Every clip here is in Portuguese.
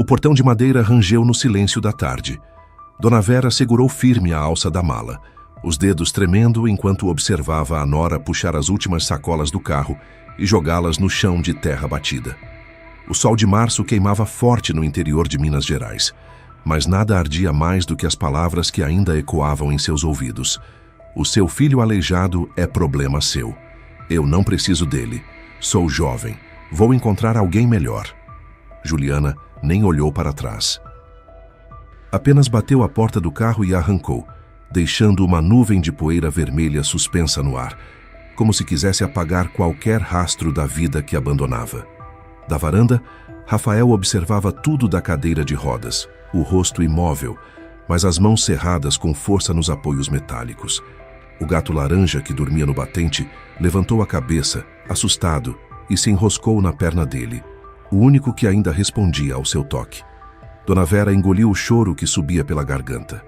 O portão de madeira rangeu no silêncio da tarde. Dona Vera segurou firme a alça da mala, os dedos tremendo enquanto observava a nora puxar as últimas sacolas do carro e jogá-las no chão de terra batida. O sol de março queimava forte no interior de Minas Gerais, mas nada ardia mais do que as palavras que ainda ecoavam em seus ouvidos. O seu filho aleijado é problema seu. Eu não preciso dele. Sou jovem. Vou encontrar alguém melhor. Juliana nem olhou para trás. Apenas bateu a porta do carro e arrancou, deixando uma nuvem de poeira vermelha suspensa no ar, como se quisesse apagar qualquer rastro da vida que abandonava. Da varanda, Rafael observava tudo da cadeira de rodas, o rosto imóvel, mas as mãos cerradas com força nos apoios metálicos. O gato laranja que dormia no batente levantou a cabeça, assustado, e se enroscou na perna dele, o único que ainda respondia ao seu toque. Dona Vera engoliu o choro que subia pela garganta.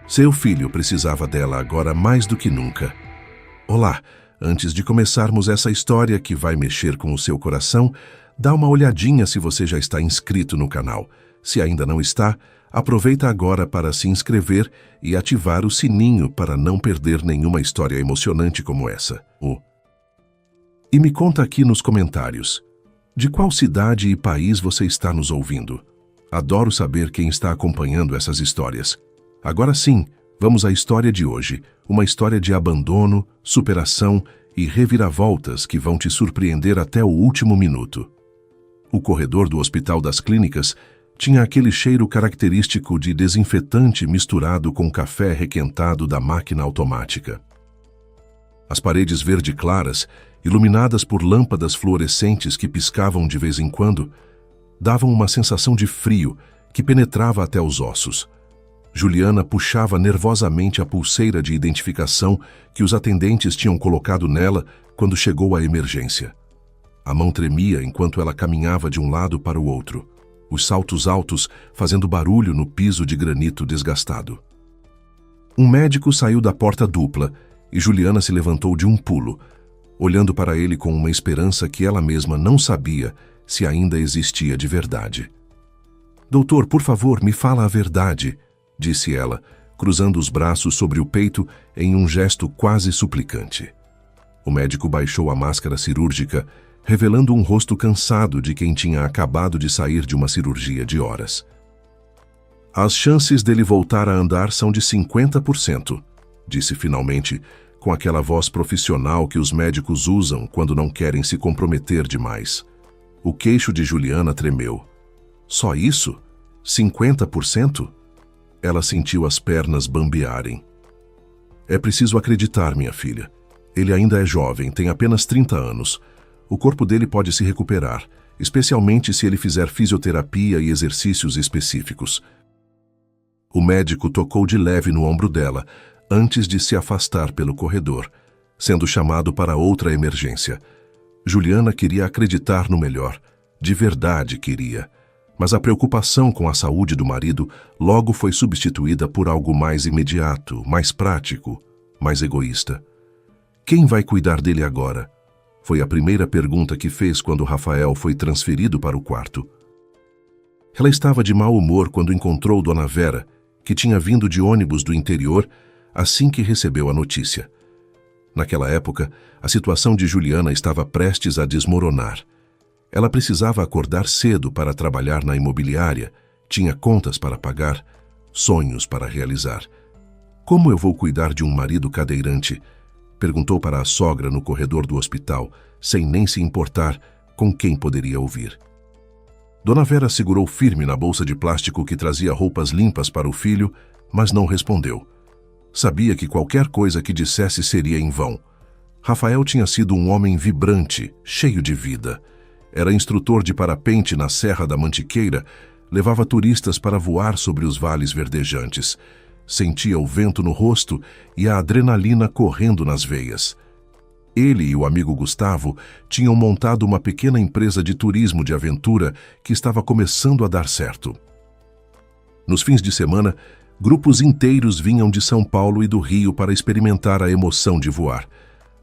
Seu filho precisava dela agora mais do que nunca. Olá, antes de começarmos essa história que vai mexer com o seu coração, dá uma olhadinha se você já está inscrito no canal. Se ainda não está, aproveita agora para se inscrever e ativar o sininho para não perder nenhuma história emocionante como essa. E me conta aqui nos comentários, de qual cidade e país você está nos ouvindo? Adoro saber quem está acompanhando essas histórias. Agora sim, vamos à história de hoje, uma história de abandono, superação e reviravoltas que vão te surpreender até o último minuto. O corredor do Hospital das Clínicas tinha aquele cheiro característico de desinfetante misturado com café requentado da máquina automática. As paredes verde claras, iluminadas por lâmpadas fluorescentes que piscavam de vez em quando, davam uma sensação de frio que penetrava até os ossos. Juliana puxava nervosamente a pulseira de identificação que os atendentes tinham colocado nela quando chegou a emergência. A mão tremia enquanto ela caminhava de um lado para o outro, os saltos altos fazendo barulho no piso de granito desgastado. Um médico saiu da porta dupla e Juliana se levantou de um pulo, olhando para ele com uma esperança que ela mesma não sabia se ainda existia de verdade. Doutor, por favor, me fala a verdade, disse ela, cruzando os braços sobre o peito em um gesto quase suplicante. O médico baixou a máscara cirúrgica, revelando um rosto cansado de quem tinha acabado de sair de uma cirurgia de horas. As chances dele voltar a andar são de 50%, disse finalmente, com aquela voz profissional que os médicos usam quando não querem se comprometer demais. O queixo de Juliana tremeu. Só isso? 50%? Ela sentiu as pernas bambearem. É preciso acreditar, minha filha. Ele ainda é jovem, tem apenas 30 anos. O corpo dele pode se recuperar, especialmente se ele fizer fisioterapia e exercícios específicos. O médico tocou de leve no ombro dela, antes de se afastar pelo corredor, sendo chamado para outra emergência. Juliana queria acreditar no melhor, de verdade queria, mas a preocupação com a saúde do marido logo foi substituída por algo mais imediato, mais prático, mais egoísta. Quem vai cuidar dele agora? Foi a primeira pergunta que fez quando Rafael foi transferido para o quarto. Ela estava de mau humor quando encontrou Dona Vera, que tinha vindo de ônibus do interior assim que recebeu a notícia. Naquela época, a situação de Juliana estava prestes a desmoronar. Ela precisava acordar cedo para trabalhar na imobiliária, tinha contas para pagar, sonhos para realizar. Como eu vou cuidar de um marido cadeirante? Perguntou para a sogra no corredor do hospital, sem nem se importar com quem poderia ouvir. Dona Vera segurou firme na bolsa de plástico que trazia roupas limpas para o filho, mas não respondeu. Sabia que qualquer coisa que dissesse seria em vão. Rafael tinha sido um homem vibrante, cheio de vida. Era instrutor de parapente na Serra da Mantiqueira, levava turistas para voar sobre os vales verdejantes. Sentia o vento no rosto e a adrenalina correndo nas veias. Ele e o amigo Gustavo tinham montado uma pequena empresa de turismo de aventura que estava começando a dar certo. Nos fins de semana, grupos inteiros vinham de São Paulo e do Rio para experimentar a emoção de voar.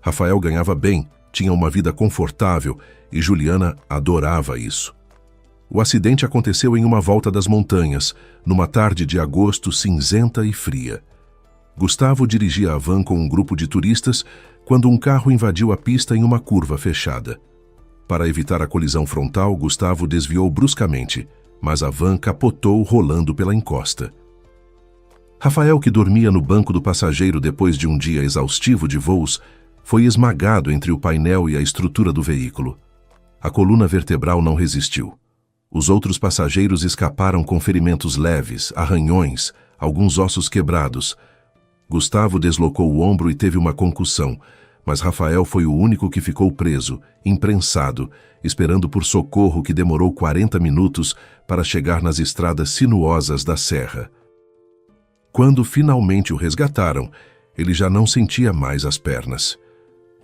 Rafael ganhava bem, tinha uma vida confortável e Juliana adorava isso. O acidente aconteceu em uma volta das montanhas, numa tarde de agosto cinzenta e fria. Gustavo dirigia a van com um grupo de turistas quando um carro invadiu a pista em uma curva fechada. Para evitar a colisão frontal, Gustavo desviou bruscamente, mas a van capotou rolando pela encosta. Rafael, que dormia no banco do passageiro depois de um dia exaustivo de voos, foi esmagado entre o painel e a estrutura do veículo. A coluna vertebral não resistiu. Os outros passageiros escaparam com ferimentos leves, arranhões, alguns ossos quebrados. Gustavo deslocou o ombro e teve uma concussão, mas Rafael foi o único que ficou preso, imprensado, esperando por socorro que demorou 40 minutos para chegar nas estradas sinuosas da serra. Quando finalmente o resgataram, ele já não sentia mais as pernas.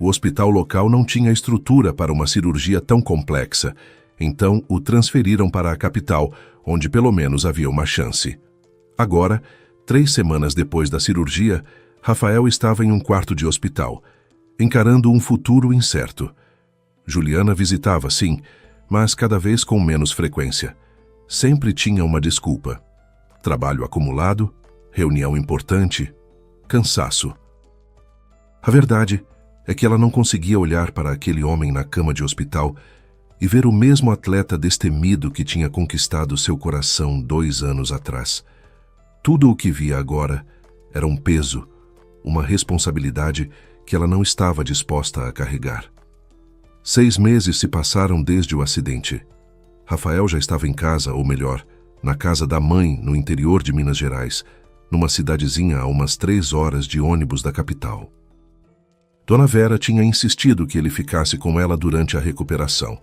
O hospital local não tinha estrutura para uma cirurgia tão complexa, então o transferiram para a capital, onde pelo menos havia uma chance. Agora, 3 semanas depois da cirurgia, Rafael estava em um quarto de hospital, encarando um futuro incerto. Juliana visitava, sim, mas cada vez com menos frequência. Sempre tinha uma desculpa. Trabalho acumulado, reunião importante, cansaço. A verdade é que ela não conseguia olhar para aquele homem na cama de hospital e ver o mesmo atleta destemido que tinha conquistado seu coração 2 anos atrás. Tudo o que via agora era um peso, uma responsabilidade que ela não estava disposta a carregar. 6 meses se passaram desde o acidente. Rafael já estava em casa, ou melhor, na casa da mãe, no interior de Minas Gerais, numa cidadezinha a umas 3 horas de ônibus da capital. Dona Vera tinha insistido que ele ficasse com ela durante a recuperação.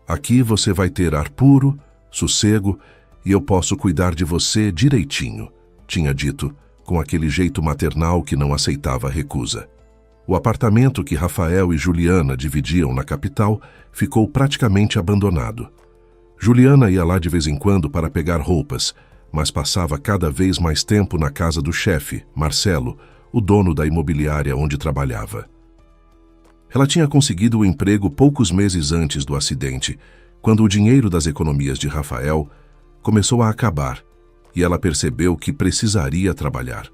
Aqui você vai ter ar puro, sossego, e eu posso cuidar de você direitinho, tinha dito, com aquele jeito maternal que não aceitava a recusa. O apartamento que Rafael e Juliana dividiam na capital ficou praticamente abandonado. Juliana ia lá de vez em quando para pegar roupas, mas passava cada vez mais tempo na casa do chefe, Marcelo, o dono da imobiliária onde trabalhava. Ela tinha conseguido o emprego poucos meses antes do acidente, quando o dinheiro das economias de Rafael começou a acabar e ela percebeu que precisaria trabalhar.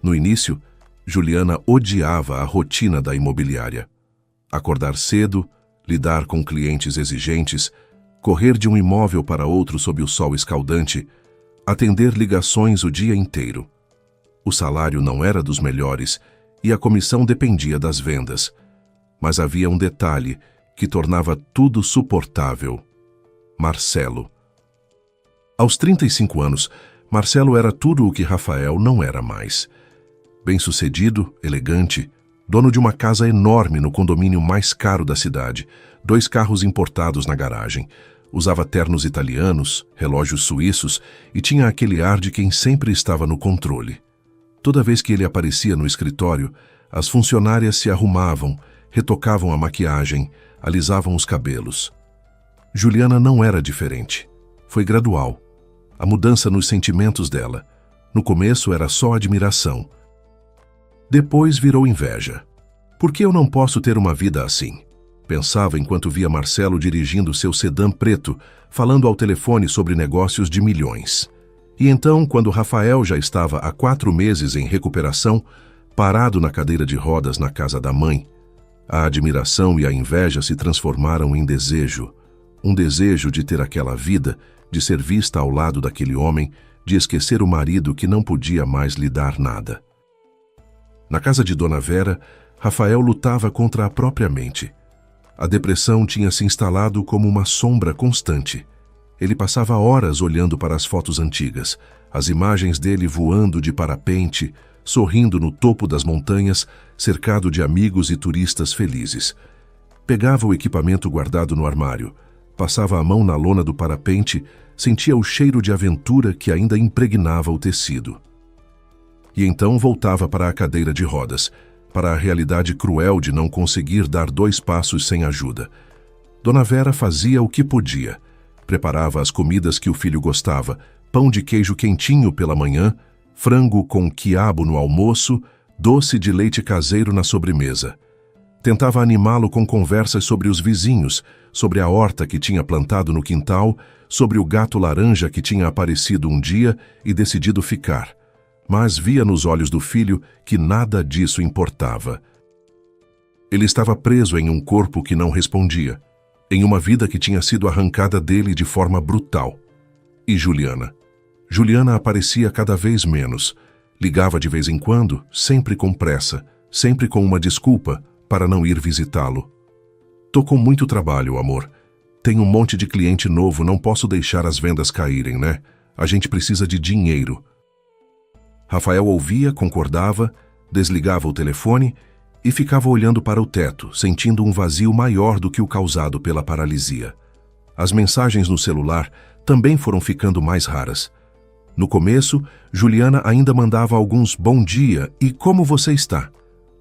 No início, Juliana odiava a rotina da imobiliária. Acordar cedo, lidar com clientes exigentes, correr de um imóvel para outro sob o sol escaldante, atender ligações o dia inteiro. O salário não era dos melhores e a comissão dependia das vendas. Mas havia um detalhe que tornava tudo suportável: Marcelo. Aos 35 anos, Marcelo era tudo o que Rafael não era mais. Bem-sucedido, elegante, dono de uma casa enorme no condomínio mais caro da cidade, 2 carros importados na garagem, usava ternos italianos, relógios suíços e tinha aquele ar de quem sempre estava no controle. Toda vez que ele aparecia no escritório, as funcionárias se arrumavam, retocavam a maquiagem, alisavam os cabelos. Juliana não era diferente. Foi gradual. A mudança nos sentimentos dela. No começo era só admiração. Depois virou inveja. Por que eu não posso ter uma vida assim? Pensava enquanto via Marcelo dirigindo seu sedã preto, falando ao telefone sobre negócios de milhões. E então, quando Rafael já estava há 4 meses em recuperação, parado na cadeira de rodas na casa da mãe, a admiração e a inveja se transformaram em desejo. Um desejo de ter aquela vida, de ser vista ao lado daquele homem, de esquecer o marido que não podia mais lhe dar nada. Na casa de Dona Vera, Rafael lutava contra a própria mente. A depressão tinha se instalado como uma sombra constante. Ele passava horas olhando para as fotos antigas, as imagens dele voando de parapente, sorrindo no topo das montanhas, cercado de amigos e turistas felizes. Pegava o equipamento guardado no armário, passava a mão na lona do parapente, sentia o cheiro de aventura que ainda impregnava o tecido. E então voltava para a cadeira de rodas, para a realidade cruel de não conseguir dar 2 passos sem ajuda. Dona Vera fazia o que podia. Preparava as comidas que o filho gostava, pão de queijo quentinho pela manhã, frango com quiabo no almoço, doce de leite caseiro na sobremesa. Tentava animá-lo com conversas sobre os vizinhos, sobre a horta que tinha plantado no quintal, sobre o gato laranja que tinha aparecido um dia e decidido ficar. Mas via nos olhos do filho que nada disso importava. Ele estava preso em um corpo que não respondia, em uma vida que tinha sido arrancada dele de forma brutal. E Juliana? Juliana aparecia cada vez menos. Ligava de vez em quando, sempre com pressa, sempre com uma desculpa para não ir visitá-lo. "Tô com muito trabalho, amor. Tenho um monte de cliente novo, não posso deixar as vendas caírem, né? A gente precisa de dinheiro." Rafael ouvia, concordava, desligava o telefone e ficava olhando para o teto, sentindo um vazio maior do que o causado pela paralisia. As mensagens no celular também foram ficando mais raras. No começo, Juliana ainda mandava alguns "bom dia" e "como você está?".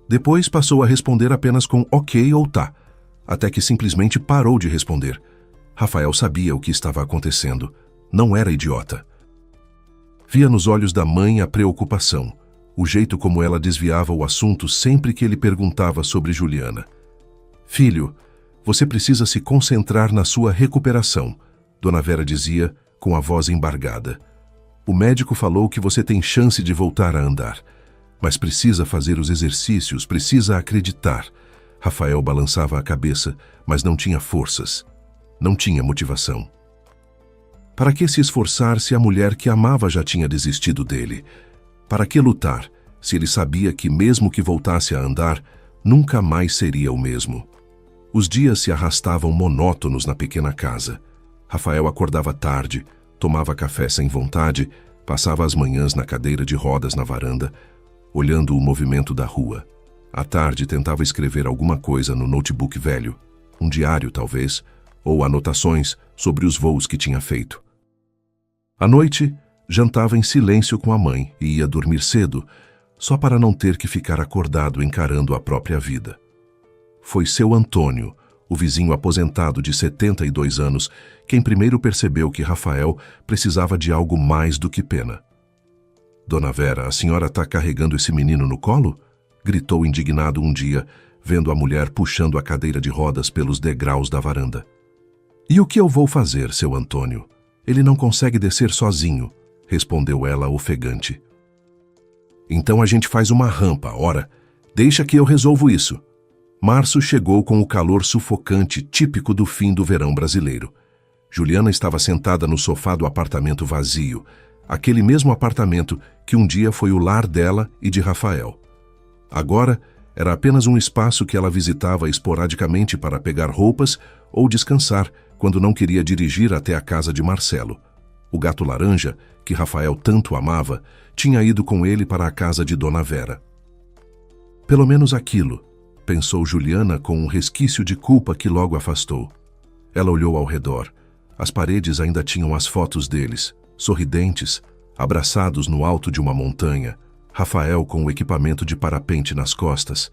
Depois passou a responder apenas com "ok" ou "tá", até que simplesmente parou de responder. Rafael sabia o que estava acontecendo. Não era idiota. Via nos olhos da mãe a preocupação, o jeito como ela desviava o assunto sempre que ele perguntava sobre Juliana. "Filho, você precisa se concentrar na sua recuperação", Dona Vera dizia com a voz embargada. "O médico falou que você tem chance de voltar a andar, mas precisa fazer os exercícios, precisa acreditar." Rafael balançava a cabeça, mas não tinha forças, não tinha motivação. Para que se esforçar se a mulher que amava já tinha desistido dele? Para que lutar, se ele sabia que mesmo que voltasse a andar, nunca mais seria o mesmo? Os dias se arrastavam monótonos na pequena casa. Rafael acordava tarde, tomava café sem vontade, passava as manhãs na cadeira de rodas na varanda, olhando o movimento da rua. À tarde tentava escrever alguma coisa no notebook velho, um diário talvez, ou anotações sobre os voos que tinha feito. À noite, jantava em silêncio com a mãe e ia dormir cedo, só para não ter que ficar acordado encarando a própria vida. Foi seu Antônio, o vizinho aposentado de 72 anos, quem primeiro percebeu que Rafael precisava de algo mais do que pena. "Dona Vera, a senhora está carregando esse menino no colo?" gritou indignado um dia, vendo a mulher puxando a cadeira de rodas pelos degraus da varanda. "E o que eu vou fazer, seu Antônio? Ele não consegue descer sozinho", respondeu ela ofegante. "Então a gente faz uma rampa, ora. Deixa que eu resolvo isso." Março chegou com o calor sufocante típico do fim do verão brasileiro. Juliana estava sentada no sofá do apartamento vazio, aquele mesmo apartamento que um dia foi o lar dela e de Rafael. Agora, era apenas um espaço que ela visitava esporadicamente para pegar roupas ou descansar quando não queria dirigir até a casa de Marcelo. O gato laranja, que Rafael tanto amava, tinha ido com ele para a casa de Dona Vera. Pelo menos aquilo, pensou Juliana com um resquício de culpa que logo afastou. Ela olhou ao redor. As paredes ainda tinham as fotos deles, sorridentes, abraçados no alto de uma montanha, Rafael com o equipamento de parapente nas costas,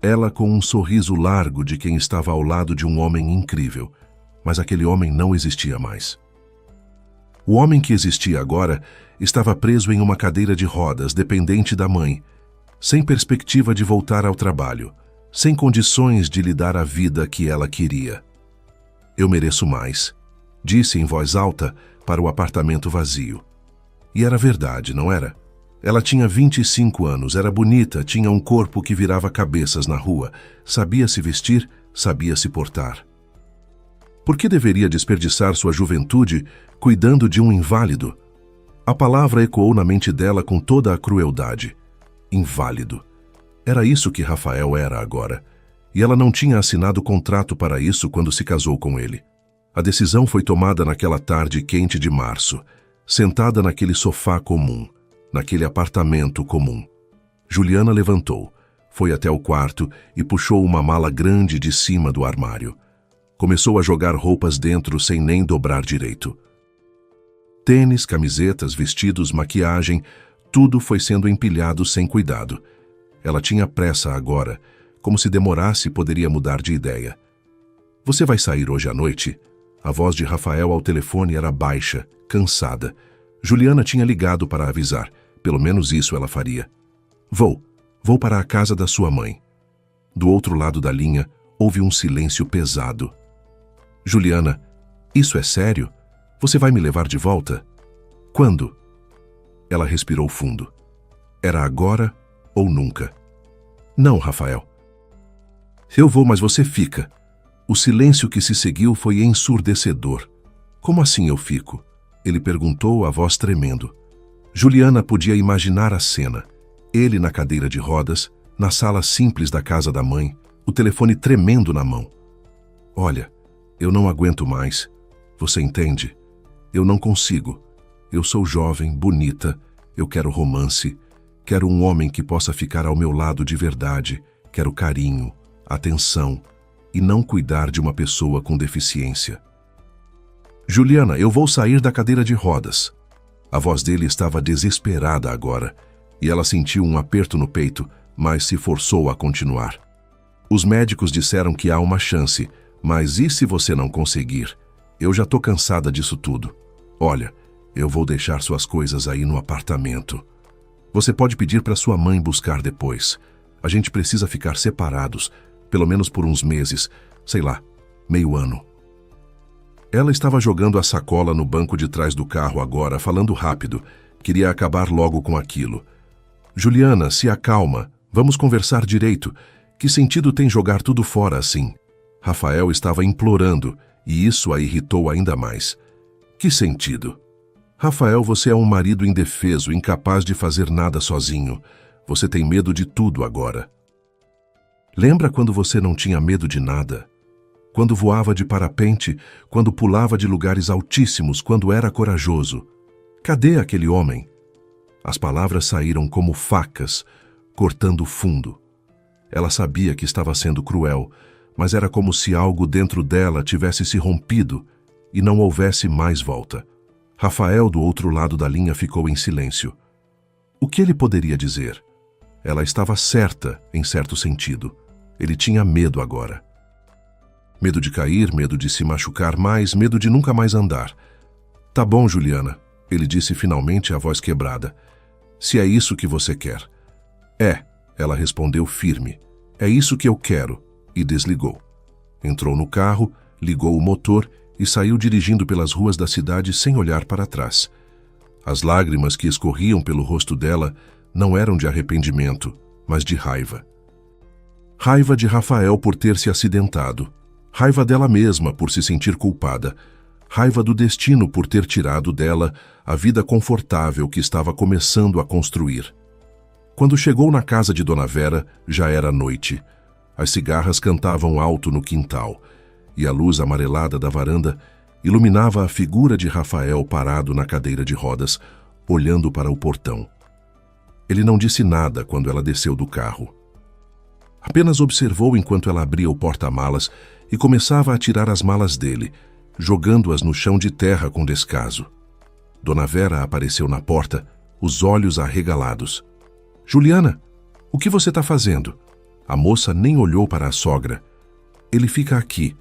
ela com um sorriso largo de quem estava ao lado de um homem incrível, mas aquele homem não existia mais. O homem que existia agora estava preso em uma cadeira de rodas, dependente da mãe, sem perspectiva de voltar ao trabalho, sem condições de lhe dar a vida que ela queria. "Eu mereço mais", disse em voz alta para o apartamento vazio. E era verdade, não era? Ela tinha 25 anos, era bonita, tinha um corpo que virava cabeças na rua, sabia se vestir, sabia se portar. Por que deveria desperdiçar sua juventude cuidando de um inválido? A palavra ecoou na mente dela com toda a crueldade. Inválido. Era isso que Rafael era agora. E ela não tinha assinado contrato para isso quando se casou com ele. A decisão foi tomada naquela tarde quente de março, sentada naquele sofá comum, naquele apartamento comum. Juliana levantou, foi até o quarto e puxou uma mala grande de cima do armário. Começou a jogar roupas dentro sem nem dobrar direito. Tênis, camisetas, vestidos, maquiagem, tudo foi sendo empilhado sem cuidado. Ela tinha pressa agora, como se demorasse poderia mudar de ideia. "Você vai sair hoje à noite?" A voz de Rafael ao telefone era baixa, cansada. Juliana tinha ligado para avisar, pelo menos isso ela faria. Vou para a casa da sua mãe." Do outro lado da linha, houve um silêncio pesado. Juliana, isso é sério? Você vai me levar de volta? Quando? Ela respirou fundo. Era agora ou nunca? Não, Rafael. Eu vou, mas você fica. O silêncio que se seguiu foi ensurdecedor. Como assim eu fico? Ele perguntou, a voz tremendo. Juliana podia imaginar a cena. Ele na cadeira de rodas, na sala simples da casa da mãe, o telefone tremendo na mão. Olha, eu não aguento mais. Você entende? Eu não consigo. Eu sou jovem, bonita, eu quero romance, quero um homem que possa ficar ao meu lado de verdade, quero carinho, atenção e não cuidar de uma pessoa com deficiência. Juliana, eu vou sair da cadeira de rodas. A voz dele estava desesperada agora e ela sentiu um aperto no peito, mas se forçou a continuar. Os médicos disseram que há uma chance, mas e se você não conseguir? Eu já tô cansada disso tudo. Olha, eu vou deixar suas coisas aí no apartamento. Você pode pedir para sua mãe buscar depois. A gente precisa ficar separados, pelo menos por uns meses, sei lá, meio ano. Ela estava jogando a sacola no banco de trás do carro agora, falando rápido. Queria acabar logo com aquilo. Juliana, se acalma. Vamos conversar direito. Que sentido tem jogar tudo fora assim? Rafael estava implorando, e isso a irritou ainda mais. Que sentido? Rafael, você é um marido indefeso, incapaz de fazer nada sozinho. Você tem medo de tudo agora. Lembra quando você não tinha medo de nada? Quando voava de parapente, quando pulava de lugares altíssimos, quando era corajoso. Cadê aquele homem? As palavras saíram como facas, cortando fundo. Ela sabia que estava sendo cruel, mas era como se algo dentro dela tivesse se rompido e não houvesse mais volta. Rafael, do outro lado da linha, ficou em silêncio. O que ele poderia dizer? Ela estava certa, em certo sentido. Ele tinha medo agora. Medo de cair, medo de se machucar mais, medo de nunca mais andar. Tá bom, Juliana, ele disse finalmente, a voz quebrada. Se é isso que você quer. É, ela respondeu firme. É isso que eu quero. E desligou. Entrou no carro, ligou o motor e saiu dirigindo pelas ruas da cidade sem olhar para trás. As lágrimas que escorriam pelo rosto dela não eram de arrependimento, mas de raiva. Raiva de Rafael por ter se acidentado. Raiva dela mesma por se sentir culpada. Raiva do destino por ter tirado dela a vida confortável que estava começando a construir. Quando chegou na casa de Dona Vera, já era noite. As cigarras cantavam alto no quintal, e a luz amarelada da varanda iluminava a figura de Rafael parado na cadeira de rodas, olhando para o portão. Ele não disse nada quando ela desceu do carro. Apenas observou enquanto ela abria o porta-malas e começava a tirar as malas dele, jogando-as no chão de terra com descaso. Dona Vera apareceu na porta, os olhos arregalados. — Juliana, o que você está fazendo? A moça nem olhou para a sogra. — Ele fica aqui.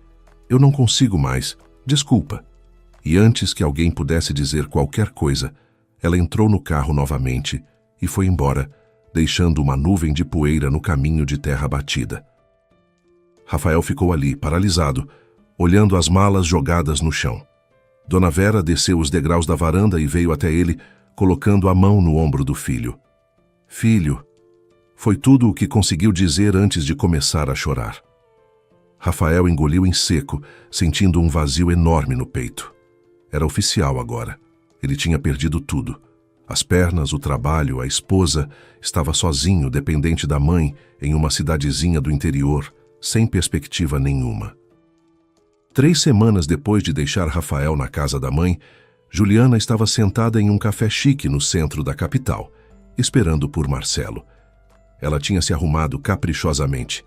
Eu não consigo mais. Desculpa. E antes que alguém pudesse dizer qualquer coisa, ela entrou no carro novamente e foi embora, deixando uma nuvem de poeira no caminho de terra batida. Rafael ficou ali, paralisado, olhando as malas jogadas no chão. Dona Vera desceu os degraus da varanda e veio até ele, colocando a mão no ombro do filho. — Filho, foi tudo o que conseguiu dizer antes de começar a chorar. Rafael engoliu em seco, sentindo um vazio enorme no peito. Era oficial agora. Ele tinha perdido tudo. As pernas, o trabalho, a esposa. Estava sozinho, dependente da mãe, em uma cidadezinha do interior, sem perspectiva nenhuma. 3 semanas depois de deixar Rafael na casa da mãe, Juliana estava sentada em um café chique no centro da capital, esperando por Marcelo. Ela tinha se arrumado caprichosamente.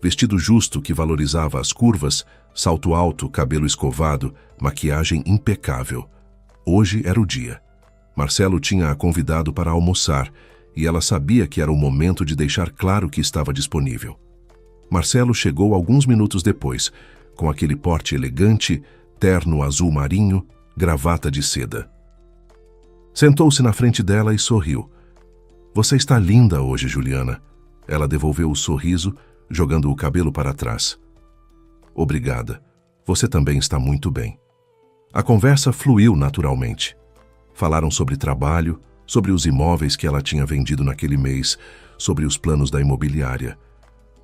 Vestido justo que valorizava as curvas, salto alto, cabelo escovado, maquiagem impecável. Hoje era o dia. Marcelo tinha a convidado para almoçar e ela sabia que era o momento de deixar claro que estava disponível. Marcelo chegou alguns minutos depois, com aquele porte elegante, terno azul marinho, gravata de seda. Sentou-se na frente dela e sorriu. — Você está linda hoje, Juliana. Ela devolveu o sorriso, jogando o cabelo para trás. Obrigada. Você também está muito bem. A conversa fluiu naturalmente. Falaram sobre trabalho, sobre os imóveis que ela tinha vendido naquele mês, sobre os planos da imobiliária.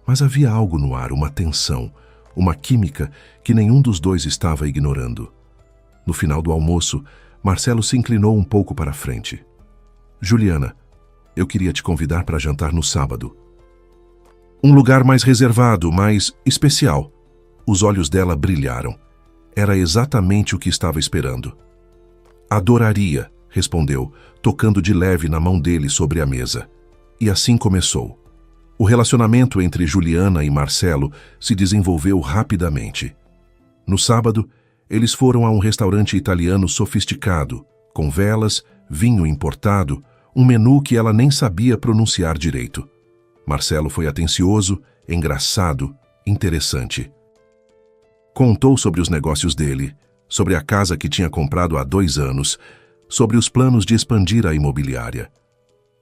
Mas havia algo no ar, uma tensão, uma química que nenhum dos dois estava ignorando. No final do almoço, Marcelo se inclinou um pouco para a frente. Juliana, eu queria te convidar para jantar no sábado. Um lugar mais reservado, mais especial. Os olhos dela brilharam. Era exatamente o que estava esperando. Adoraria, respondeu, tocando de leve na mão dele sobre a mesa. E assim começou. O relacionamento entre Juliana e Marcelo se desenvolveu rapidamente. No sábado, eles foram a um restaurante italiano sofisticado, com velas, vinho importado, um menu que ela nem sabia pronunciar direito. Marcelo foi atencioso, engraçado, interessante. Contou sobre os negócios dele, sobre a casa que tinha comprado há 2 anos, sobre os planos de expandir a imobiliária.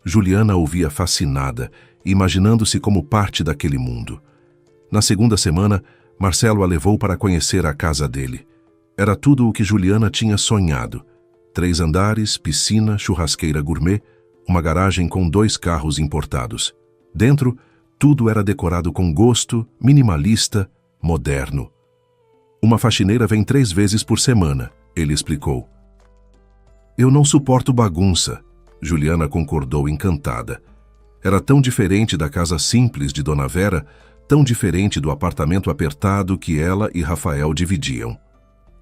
Juliana ouvia fascinada, imaginando-se como parte daquele mundo. Na segunda semana, Marcelo a levou para conhecer a casa dele. Era tudo o que Juliana tinha sonhado. 3 andares, piscina, churrasqueira gourmet, uma garagem com 2 carros importados. Dentro, tudo era decorado com gosto, minimalista, moderno. Uma faxineira vem 3 vezes por semana, ele explicou. Eu não suporto bagunça, Juliana concordou encantada. Era tão diferente da casa simples de Dona Vera, tão diferente do apartamento apertado que ela e Rafael dividiam.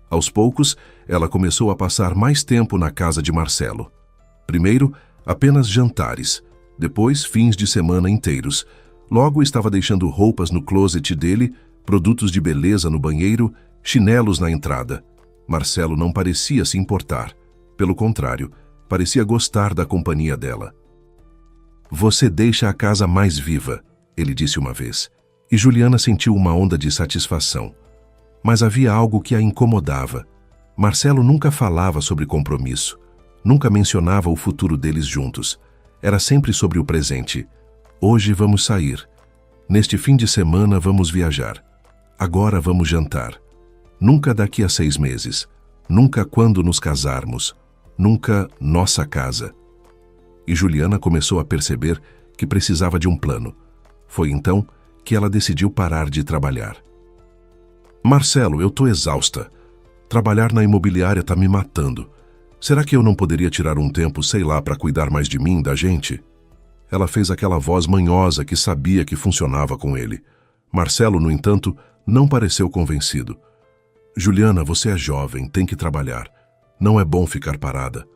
Aos poucos, ela começou a passar mais tempo na casa de Marcelo. Primeiro, apenas jantares, depois fins de semana inteiros. Logo estava deixando roupas no closet dele, produtos de beleza no banheiro, chinelos na entrada. Marcelo não parecia se importar. Pelo contrário, parecia gostar da companhia dela. Você deixa a casa mais viva, ele disse uma vez, e Juliana sentiu uma onda de satisfação. Mas havia algo que a incomodava. Marcelo nunca falava sobre compromisso, nunca mencionava o futuro deles juntos. Era sempre sobre o presente. Hoje vamos sair. Neste fim de semana vamos viajar. Agora vamos jantar. Nunca daqui a 6 meses. Nunca quando nos casarmos. Nunca nossa casa. E Juliana começou a perceber que precisava de um plano. Foi então que ela decidiu parar de trabalhar. Marcelo, eu tô exausta. Trabalhar na imobiliária tá me matando. Será que eu não poderia tirar um tempo, sei lá, para cuidar mais de mim, da gente? Ela fez aquela voz manhosa que sabia que funcionava com ele. Marcelo, no entanto, não pareceu convencido. Juliana, você é jovem, tem que trabalhar. Não é bom ficar parada.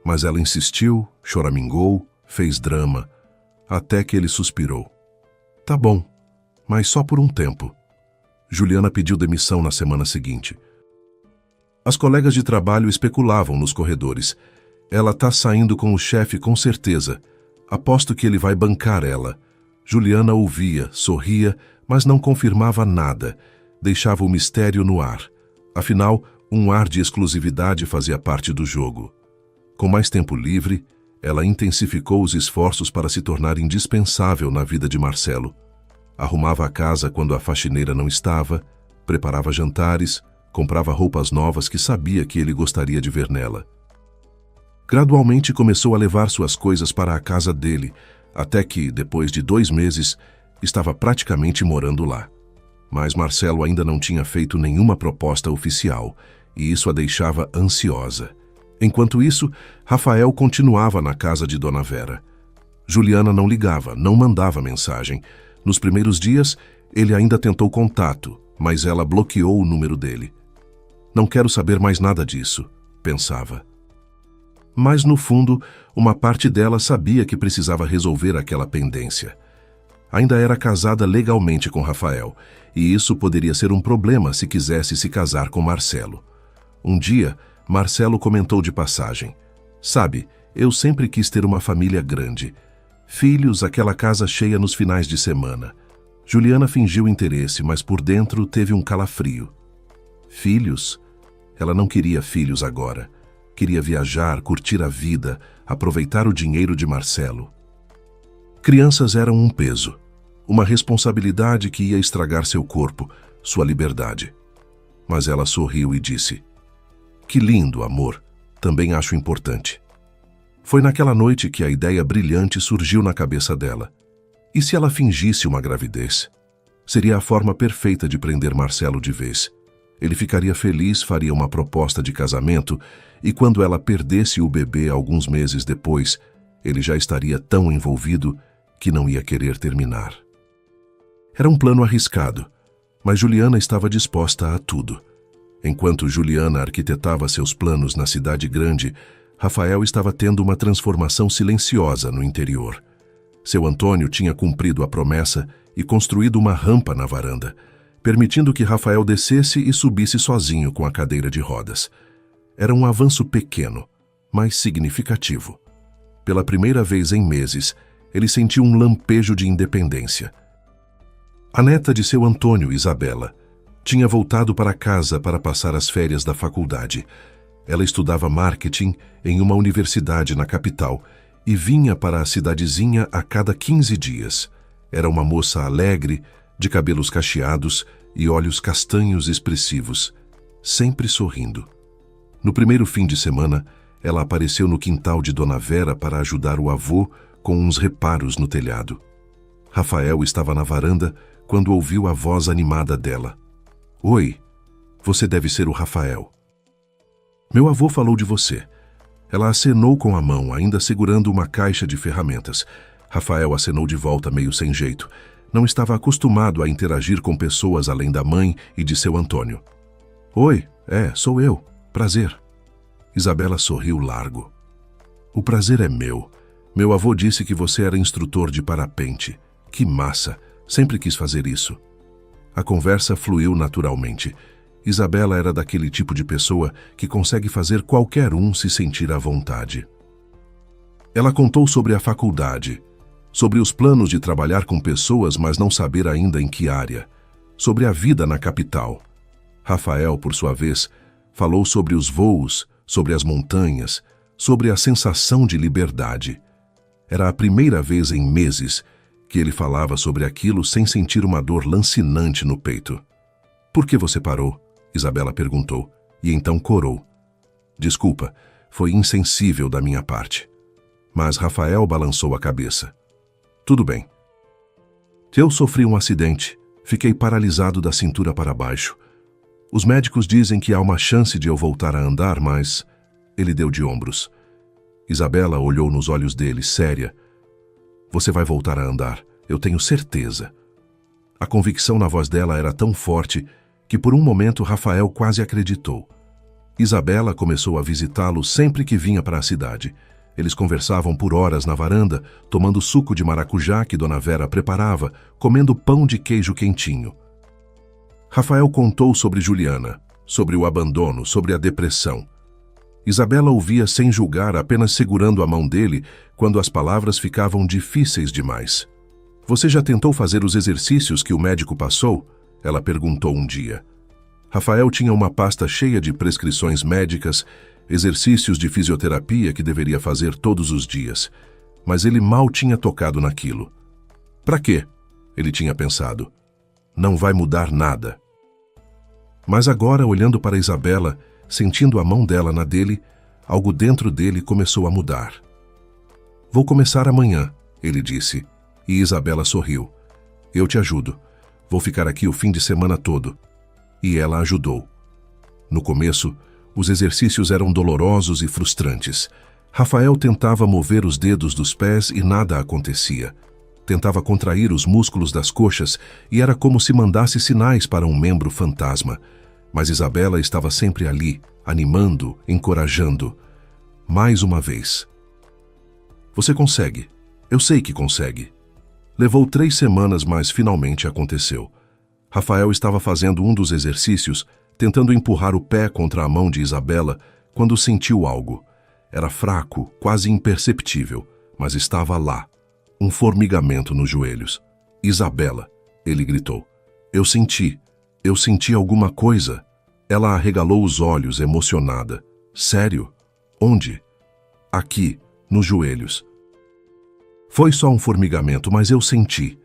Mas ela insistiu, choramingou, fez drama, até que ele suspirou. Tá bom, mas só por um tempo. Juliana pediu demissão na semana seguinte. As colegas de trabalho especulavam nos corredores. Ela tá saindo com o chefe com certeza. Aposto que ele vai bancar ela. Juliana ouvia, sorria, mas não confirmava nada. Deixava o mistério no ar. Afinal, um ar de exclusividade fazia parte do jogo. Com mais tempo livre, ela intensificou os esforços para se tornar indispensável na vida de Marcelo. Arrumava a casa quando a faxineira não estava, preparava jantares, comprava roupas novas que sabia que ele gostaria de ver nela. Gradualmente começou a levar suas coisas para a casa dele, até que, depois de 2 meses, estava praticamente morando lá. Mas Marcelo ainda não tinha feito nenhuma proposta oficial, e isso a deixava ansiosa. Enquanto isso, Rafael continuava na casa de Dona Vera. Juliana não ligava, não mandava mensagem. Nos primeiros dias, ele ainda tentou contato, mas ela bloqueou o número dele. Não quero saber mais nada disso, pensava. Mas, no fundo, uma parte dela sabia que precisava resolver aquela pendência. Ainda era casada legalmente com Rafael, e isso poderia ser um problema se quisesse se casar com Marcelo. Um dia, Marcelo comentou de passagem. Sabe, eu sempre quis ter uma família grande. Filhos, aquela casa cheia nos finais de semana. Juliana fingiu interesse, mas por dentro teve um calafrio. Filhos? Ela não queria filhos agora. Queria viajar, curtir a vida, aproveitar o dinheiro de Marcelo. Crianças eram um peso. uma responsabilidade que ia estragar seu corpo, sua liberdade. Mas ela sorriu e disse: "Que lindo, amor, também acho importante." Foi naquela noite que a ideia brilhante surgiu na cabeça dela. E se ela fingisse uma gravidez? Seria a forma perfeita de prender Marcelo de vez. Ele ficaria feliz, faria uma proposta de casamento, e quando ela perdesse o bebê alguns meses depois, ele já estaria tão envolvido que não ia querer terminar. Era um plano arriscado, mas Juliana estava disposta a tudo. Enquanto Juliana arquitetava seus planos na cidade grande, Rafael estava tendo uma transformação silenciosa no interior. Seu Antônio tinha cumprido a promessa e construído uma rampa na varanda, permitindo que Rafael descesse e subisse sozinho com a cadeira de rodas. Era um avanço pequeno, mas significativo. Pela primeira vez em meses, ele sentiu um lampejo de independência. A neta de seu Antônio, Isabela, tinha voltado para casa para passar as férias da faculdade. Ela estudava marketing em uma universidade na capital e vinha para a cidadezinha a cada 15 dias. Era uma moça alegre, de cabelos cacheados e olhos castanhos expressivos, sempre sorrindo. No primeiro fim de semana, ela apareceu no quintal de Dona Vera para ajudar o avô com uns reparos no telhado. Rafael estava na varanda quando ouviu a voz animada dela. "Oi, você deve ser o Rafael. Meu avô falou de você." Ela acenou com a mão, ainda segurando uma caixa de ferramentas. Rafael acenou de volta meio sem jeito. Não estava acostumado a interagir com pessoas além da mãe e de seu Antônio. "Oi, sou eu. Prazer." Isabela sorriu largo. "O prazer é meu. Meu avô disse que você era instrutor de parapente. Que massa! Sempre quis fazer isso." A conversa fluiu naturalmente. Isabela era daquele tipo de pessoa que consegue fazer qualquer um se sentir à vontade. Ela contou sobre a faculdade, sobre os planos de trabalhar com pessoas, mas não saber ainda em que área, sobre a vida na capital. Rafael, por sua vez, falou sobre os voos, sobre as montanhas, sobre a sensação de liberdade. Era a primeira vez em meses que ele falava sobre aquilo sem sentir uma dor lancinante no peito. "Por que você parou?" Isabela perguntou, e então corou. "Desculpa, foi insensível da minha parte." Mas Rafael balançou a cabeça. "Tudo bem. Eu sofri um acidente, fiquei paralisado da cintura para baixo. Os médicos dizem que há uma chance de eu voltar a andar, mas..." Ele deu de ombros. Isabela olhou nos olhos dele, séria. "Você vai voltar a andar, eu tenho certeza." A convicção na voz dela era tão forte que por um momento Rafael quase acreditou. Isabela começou a visitá-lo sempre que vinha para a cidade. Eles conversavam por horas na varanda, tomando suco de maracujá que Dona Vera preparava, comendo pão de queijo quentinho. Rafael contou sobre Juliana, sobre o abandono, sobre a depressão. Isabela ouvia sem julgar, apenas segurando a mão dele quando as palavras ficavam difíceis demais. "Você já tentou fazer os exercícios que o médico passou?" Ela perguntou um dia. Rafael tinha uma pasta cheia de prescrições médicas, exercícios de fisioterapia que deveria fazer todos os dias, mas ele mal tinha tocado naquilo. "Para quê?" ele tinha pensado. "Não vai mudar nada." Mas agora, olhando para Isabela, sentindo a mão dela na dele, algo dentro dele começou a mudar. "Vou começar amanhã," ele disse, e Isabela sorriu. "Eu te ajudo. Vou ficar aqui o fim de semana todo." E ela ajudou. No começo, os exercícios eram dolorosos e frustrantes. Rafael tentava mover os dedos dos pés e nada acontecia. Tentava contrair os músculos das coxas e era como se mandasse sinais para um membro fantasma. Mas Isabela estava sempre ali, animando, encorajando. Mais uma vez. "Você consegue. Eu sei que consegue." Levou 3 semanas, mas finalmente aconteceu. Rafael estava fazendo um dos exercícios, tentando empurrar o pé contra a mão de Isabela, quando sentiu algo. Era fraco, quase imperceptível, mas estava lá. Um formigamento nos joelhos. "Isabela!" ele gritou. Eu senti alguma coisa." Ela arregalou os olhos, emocionada. "Sério? Onde?" "Aqui, nos joelhos." "Foi só um formigamento, mas eu senti."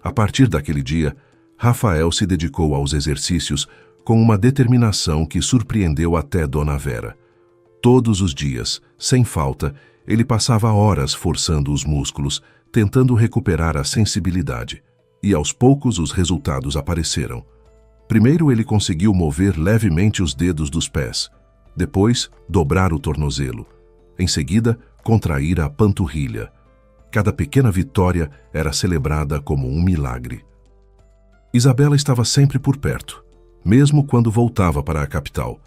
A partir daquele dia, Rafael se dedicou aos exercícios com uma determinação que surpreendeu até Dona Vera. Todos os dias, sem falta, ele passava horas forçando os músculos, tentando recuperar a sensibilidade. E aos poucos os resultados apareceram. Primeiro ele conseguiu mover levemente os dedos dos pés. Depois, dobrar o tornozelo. Em seguida, contrair a panturrilha. Cada pequena vitória era celebrada como um milagre. Isabela estava sempre por perto, mesmo quando voltava para a capital.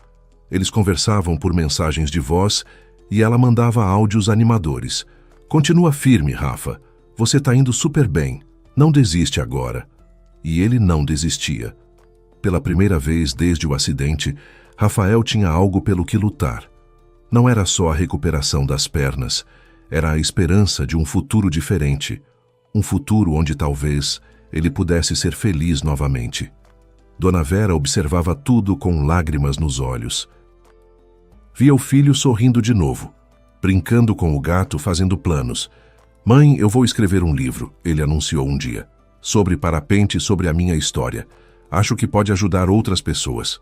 Eles conversavam por mensagens de voz e ela mandava áudios animadores. "Continua firme, Rafa. Você está indo super bem. Não desiste agora." E ele não desistia. Pela primeira vez desde o acidente, Rafael tinha algo pelo que lutar. Não era só a recuperação das pernas, era a esperança de um futuro diferente. Um futuro onde talvez ele pudesse ser feliz novamente. Dona Vera observava tudo com lágrimas nos olhos. Via o filho sorrindo de novo, brincando com o gato, fazendo planos. "Mãe, eu vou escrever um livro", ele anunciou um dia. "Sobre parapente, sobre a minha história. Acho que pode ajudar outras pessoas."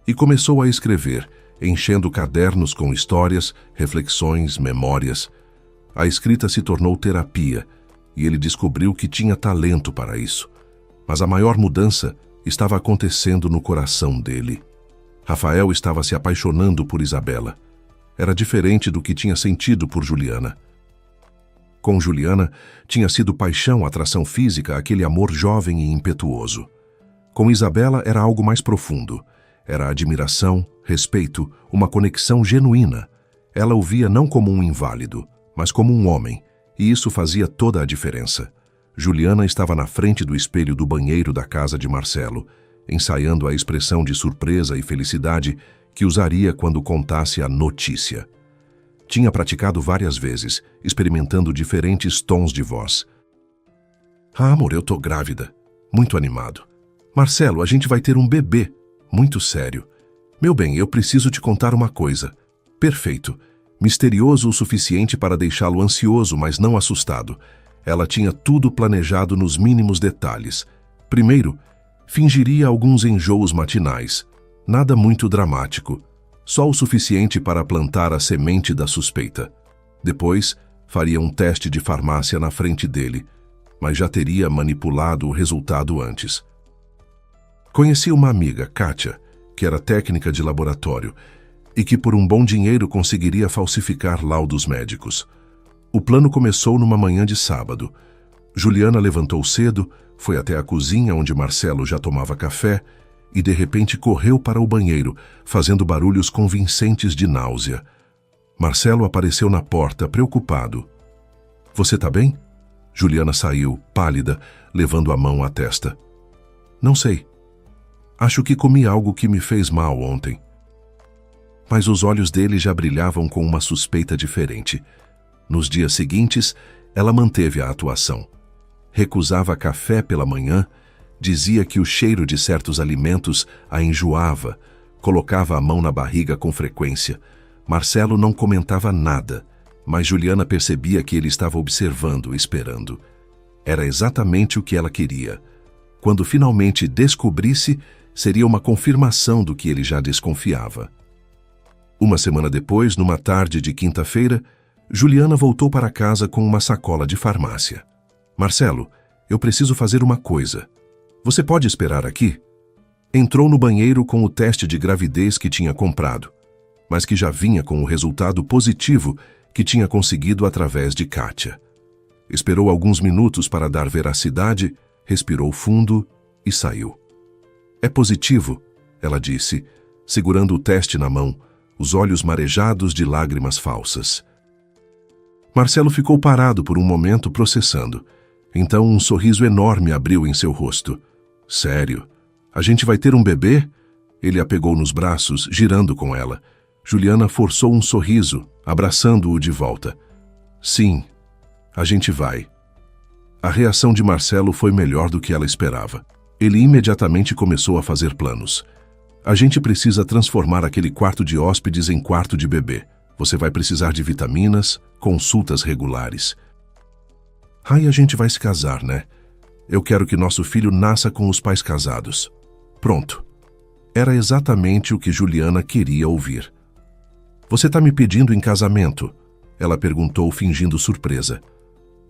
E começou a escrever, enchendo cadernos com histórias, reflexões, memórias. A escrita se tornou terapia, e ele descobriu que tinha talento para isso. Mas a maior mudança estava acontecendo no coração dele. Rafael estava se apaixonando por Isabela. Era diferente do que tinha sentido por Juliana. Com Juliana, tinha sido paixão, atração física, aquele amor jovem e impetuoso. Com Isabela era algo mais profundo. Era admiração, respeito, uma conexão genuína. Ela o via não como um inválido, mas como um homem, e isso fazia toda a diferença. Juliana estava na frente do espelho do banheiro da casa de Marcelo, ensaiando a expressão de surpresa e felicidade que usaria quando contasse a notícia. Tinha praticado várias vezes, experimentando diferentes tons de voz. "Ah, amor, eu tô grávida." Muito animado. "Marcelo, a gente vai ter um bebê." Muito sério. "Meu bem, eu preciso te contar uma coisa." Perfeito. Misterioso o suficiente para deixá-lo ansioso, mas não assustado. Ela tinha tudo planejado nos mínimos detalhes. Primeiro, fingiria alguns enjoos matinais. Nada muito dramático. Só o suficiente para plantar a semente da suspeita. Depois, faria um teste de farmácia na frente dele, mas já teria manipulado o resultado antes. Conheci uma amiga, Kátia, que era técnica de laboratório e que por um bom dinheiro conseguiria falsificar laudos médicos. O plano começou numa manhã de sábado. Juliana levantou cedo, foi até a cozinha onde Marcelo já tomava café e de repente correu para o banheiro, fazendo barulhos convincentes de náusea. Marcelo apareceu na porta, preocupado. "Você tá bem?" Juliana saiu, pálida, levando a mão à testa. "Não sei. Acho que comi algo que me fez mal ontem." Mas os olhos dele já brilhavam com uma suspeita diferente. Nos dias seguintes, ela manteve a atuação. Recusava café pela manhã, dizia que o cheiro de certos alimentos a enjoava, colocava a mão na barriga com frequência. Marcelo não comentava nada, mas Juliana percebia que ele estava observando, esperando. Era exatamente o que ela queria. Quando finalmente descobrisse, seria uma confirmação do que ele já desconfiava. Uma semana depois, numa tarde de quinta-feira, Juliana voltou para casa com uma sacola de farmácia. "Marcelo, eu preciso fazer uma coisa. Você pode esperar aqui?" Entrou no banheiro com o teste de gravidez que tinha comprado, mas que já vinha com o resultado positivo que tinha conseguido através de Kátia. Esperou alguns minutos para dar veracidade, respirou fundo e saiu. "É positivo", ela disse, segurando o teste na mão, os olhos marejados de lágrimas falsas. Marcelo ficou parado por um momento processando. Então um sorriso enorme abriu em seu rosto. "Sério? A gente vai ter um bebê?" Ele a pegou nos braços, girando com ela. Juliana forçou um sorriso, abraçando-o de volta. "Sim, a gente vai." A reação de Marcelo foi melhor do que ela esperava. Ele imediatamente começou a fazer planos. "A gente precisa transformar aquele quarto de hóspedes em quarto de bebê. Você vai precisar de vitaminas, consultas regulares." "Ai, a gente vai se casar, né?" Eu quero que nosso filho nasça com os pais casados. Pronto. Era exatamente o que Juliana queria ouvir. Você está me pedindo em casamento? Ela perguntou, fingindo surpresa.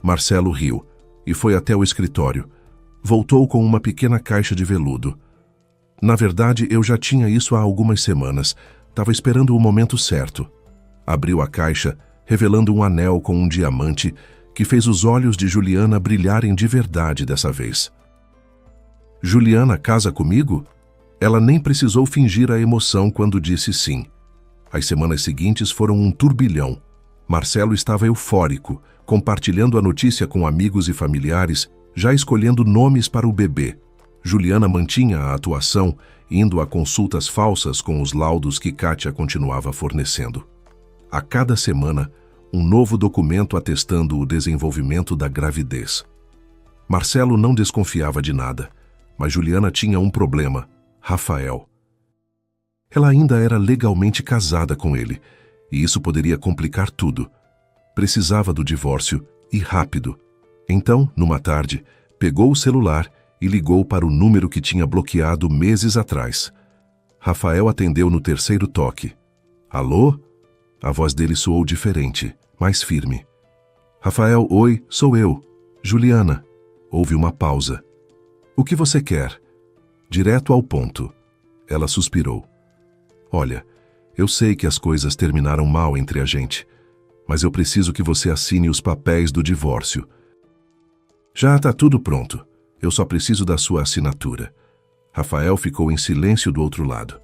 Marcelo riu e foi até o escritório. Voltou com uma pequena caixa de veludo. Na verdade, eu já tinha isso há algumas semanas. Estava esperando o momento certo. Abriu a caixa, revelando um anel com um diamante que fez os olhos de Juliana brilharem de verdade dessa vez. Juliana casa comigo? Ela nem precisou fingir a emoção quando disse sim. As semanas seguintes foram um turbilhão. Marcelo estava eufórico, compartilhando a notícia com amigos e familiares, já escolhendo nomes para o bebê. Juliana mantinha a atuação, indo a consultas falsas com os laudos que Kátia continuava fornecendo. A cada semana, um novo documento atestando o desenvolvimento da gravidez. Marcelo não desconfiava de nada, mas Juliana tinha um problema: Rafael. Ela ainda era legalmente casada com ele, e isso poderia complicar tudo. Precisava do divórcio, e rápido. Então, numa tarde, pegou o celular e ligou para o número que tinha bloqueado meses atrás. Rafael atendeu no terceiro toque. Alô? A voz dele soou diferente, mais firme. Rafael, oi, sou eu. Juliana. Houve uma pausa. O que você quer? Direto ao ponto. Ela suspirou. Olha, eu sei que as coisas terminaram mal entre a gente, mas eu preciso que você assine os papéis do divórcio. Já está tudo pronto. Eu só preciso da sua assinatura. Rafael ficou em silêncio do outro lado.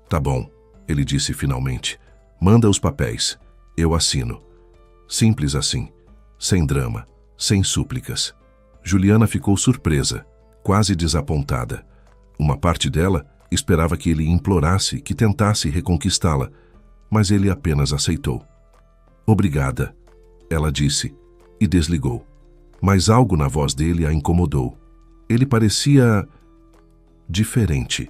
Tá bom, ele disse finalmente. Manda os papéis. Eu assino. Simples assim. Sem drama. Sem súplicas. Juliana ficou surpresa, quase desapontada. Uma parte dela esperava que ele implorasse, que tentasse reconquistá-la, mas ele apenas aceitou. Obrigada, ela disse, e desligou. Mas algo na voz dele a incomodou. Ele parecia diferente.